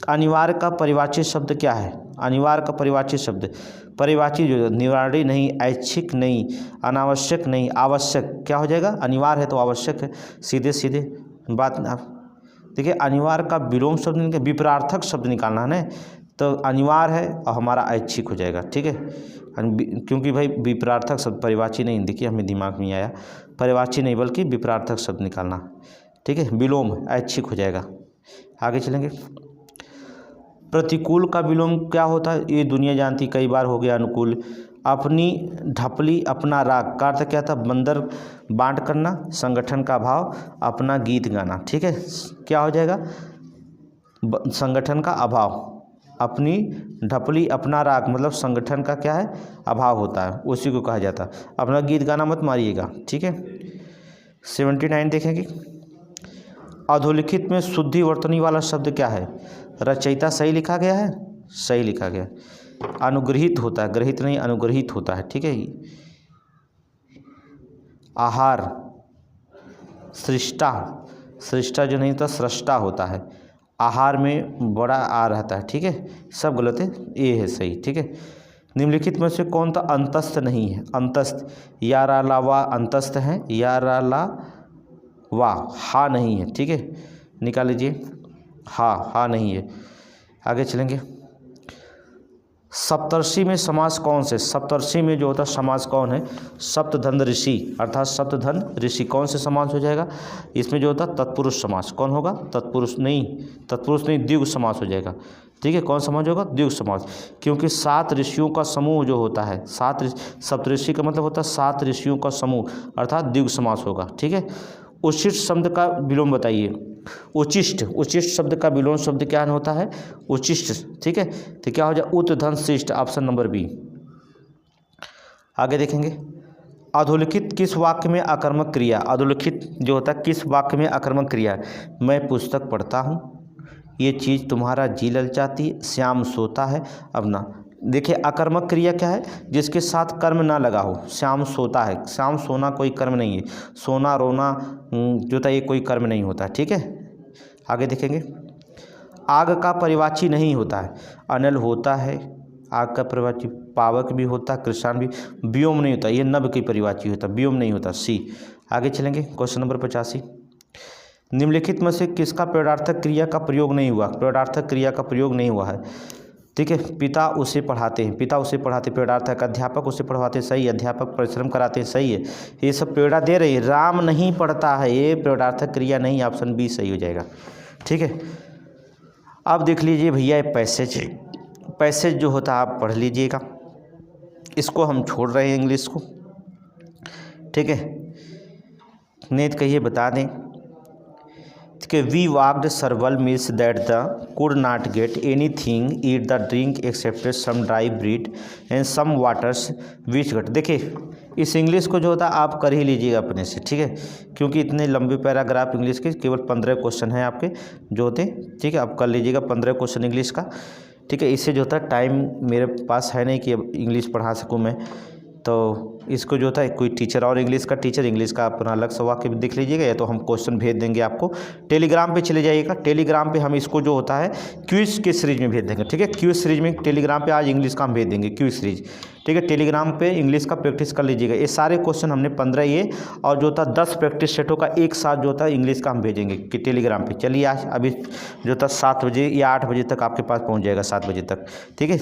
अनिवार्य का परिवाची शब्द क्या है? अनिवार्य का परिवाची शब्द, परिवाची जो निवार्य नहीं, ऐच्छिक नहीं, अनावश्यक नहीं, आवश्यक। क्या हो जाएगा? अनिवार्य है तो आवश्यक है, सीधे सीधे बात। देखिए, अनिवार्य का विलोम शब्द, विपरार्थक शब्द निकालना है ना, तो अनिवार्य है और हमारा ऐच्छिक हो जाएगा। ठीक है, क्योंकि भाई विपरार्थक शब्द, परिवाची नहीं। देखिए हमें दिमाग में आया, परिवाची नहीं बल्कि विपरार्थक शब्द निकालना। ठीक है, विलोम ऐच्छिक हो जाएगा। आगे चलेंगे, प्रतिकूल का विलोम क्या होता है? ये दुनिया जानती, कई बार हो गया अनुकूल। अपनी ढपली, अपना राग का अर्थ क्या था? बंदर बांट करना, संगठन का भाव, अपना गीत गाना। ठीक है, क्या हो जाएगा? संगठन का अभाव। अपनी ढपली, अपना राग मतलब संगठन का क्या है? अभाव होता है, उसी को कहा जाता है। अपना गीत गाना मत मारिएगा। ठीक है, 79 देखेंगे, अधोलिखित में शुद्धि वर्तनी वाला शब्द क्या है? रचयिता सही लिखा गया है, सही लिखा गया। अनुग्रहित होता है, ग्रहित नहीं, अनुग्रहित होता है। ठीक है, आहार, सृष्टा, सृष्टा जो नहीं होता सृष्टा होता है। आहार में बड़ा आ रहता है। ठीक है, सब गलत है, ये है सही। ठीक है, निम्नलिखित में से कौन सा अंतस्थ नहीं है? अंतस्थ, या रा ला वा अंतस्थ है, या रा ला वा हा नहीं है। ठीक है, निकाल लीजिए, हा नहीं है। आगे चलेंगे, सप्तर्षि में समास कौन से? सप्तर्षि में जो होता है समास कौन है? सप्तधन ऋषि, अर्थात सप्तधन ऋषि। कौन से समास हो जाएगा? इसमें जो होता है तत्पुरुष समास। कौन होगा? तत्पुरुष नहीं, द्विगु समास हो जाएगा। ठीक है, कौन समास होगा? द्विगु समास, क्योंकि 7 ऋषियों का समूह जो होता है, सप्तऋषि का मतलब होता है 7 ऋषियों का समूह, अर्थात द्विगु समास होगा। ठीक है, उचिष्ट शब्द का विलोम बताइए। उचिष्ट, उचिष्ट शब्द का विलोम शब्द क्या होता है? उचिष्ट। ठीक है, तो क्या हो जाए? उत धन शिष्ट, ऑप्शन नंबर बी। आगे देखेंगे, अधोलिखित किस वाक्य में आकर्मक क्रिया? अधोलिखित जो होता है किस वाक्य में आकर्मक क्रिया? मैं पुस्तक पढ़ता हूँ, ये चीज़ तुम्हारा जी ललचाती, श्याम सोता है, अब ना। देखिए अकर्मक क्रिया क्या है, जिसके साथ कर्म ना लगा हो। श्याम सोता है, श्याम सोना कोई कर्म नहीं है। सोना रोना जो था ये कोई कर्म नहीं होता। ठीक है, आगे देखेंगे। आग का परिवाची नहीं होता है। अनल होता है, आग का परिवाची। पावक भी होता है, कृषाण भी। व्योम नहीं होता, ये नभ की परिवाची होता, व्योम नहीं होता। सी। आगे चलेंगे, क्वेश्चन नंबर 85। निम्नलिखित में से किसका प्रयोगार्थक क्रिया का प्रयोग नहीं हुआ? प्रयोगार्थक क्रिया का प्रयोग नहीं हुआ है। ठीक है, पिता उसे पढ़ाते हैं, पिता उसे पढ़ाते, प्रयोगार्थक। अध्यापक उसे पढ़वाते, सही। अध्यापक परिश्रम कराते हैं, सही है। ये सब प्रेरणा दे रही है। राम नहीं पढ़ता है, ये प्रयोगार्थक क्रिया नहीं, ऑप्शन बी सही हो जाएगा। ठीक है, अब देख लीजिए भैया ये पैसेज, पैसेज जो होता है आप पढ़ लीजिएगा, इसको हम छोड़ रहे हैं इंग्लिश को। ठीक है, नहीं तो कहिए बता दें कि we walked several means that the could not get anything eat the drink excepted some dry bread and some waters which got. देखिए इस इंग्लिश को जो होता है आप कर ही लीजिएगा अपने से। ठीक है, क्योंकि इतने लंबे पैराग्राफ इंग्लिश के केवल 15 क्वेश्चन हैं आपके जो होते। ठीक है, आप कर लीजिएगा 15 क्वेश्चन इंग्लिश का। ठीक है, इससे जो होता है टाइम मेरे पास है नहीं कि अब इंग्लिश पढ़ा सकूँ मैं, तो इसको जो होता है कोई टीचर और इंग्लिश का टीचर इंग्लिश का अपना अलग से वाक्य देख लीजिएगा, या तो हम क्वेश्चन भेज देंगे आपको। टेलीग्राम पे चले जाइएगा, टेलीग्राम पे हम इसको जो होता है क्विज के सीरीज में भेज देंगे। ठीक है, क्विज सीरीज में टेलीग्राम पे आज इंग्लिश का हम भेज देंगे क्विज सीरीज। ठीक है, टेलीग्राम पे इंग्लिश का प्रैक्टिस कर लीजिएगा। ये सारे क्वेश्चन हमने 15 ये और जो होता 10 प्रैक्टिस सेटों का एक साथ जो होता है इंग्लिश का हम भेजेंगे कि टेलीग्राम पे। चलिए आज अभी जो होता 7 बजे या 8 बजे तक आपके पास पहुँच जाएगा, 7 बजे तक। ठीक है,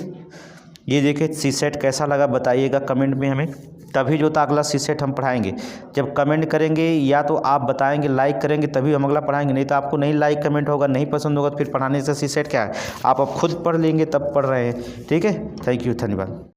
ये देखिए सी सेट कैसा लगा बताइएगा कमेंट में हमें, तभी जो था अगला सी सेट हम पढ़ाएंगे। जब कमेंट करेंगे या तो आप बताएंगे लाइक करेंगे तभी हम अगला पढ़ाएंगे, नहीं तो आपको नहीं लाइक कमेंट होगा, नहीं पसंद होगा तो फिर पढ़ाने से सी सेट क्या है, आप अब खुद पढ़ लेंगे तब पढ़ रहे हैं। ठीक है, थैंक यू, धन्यवाद।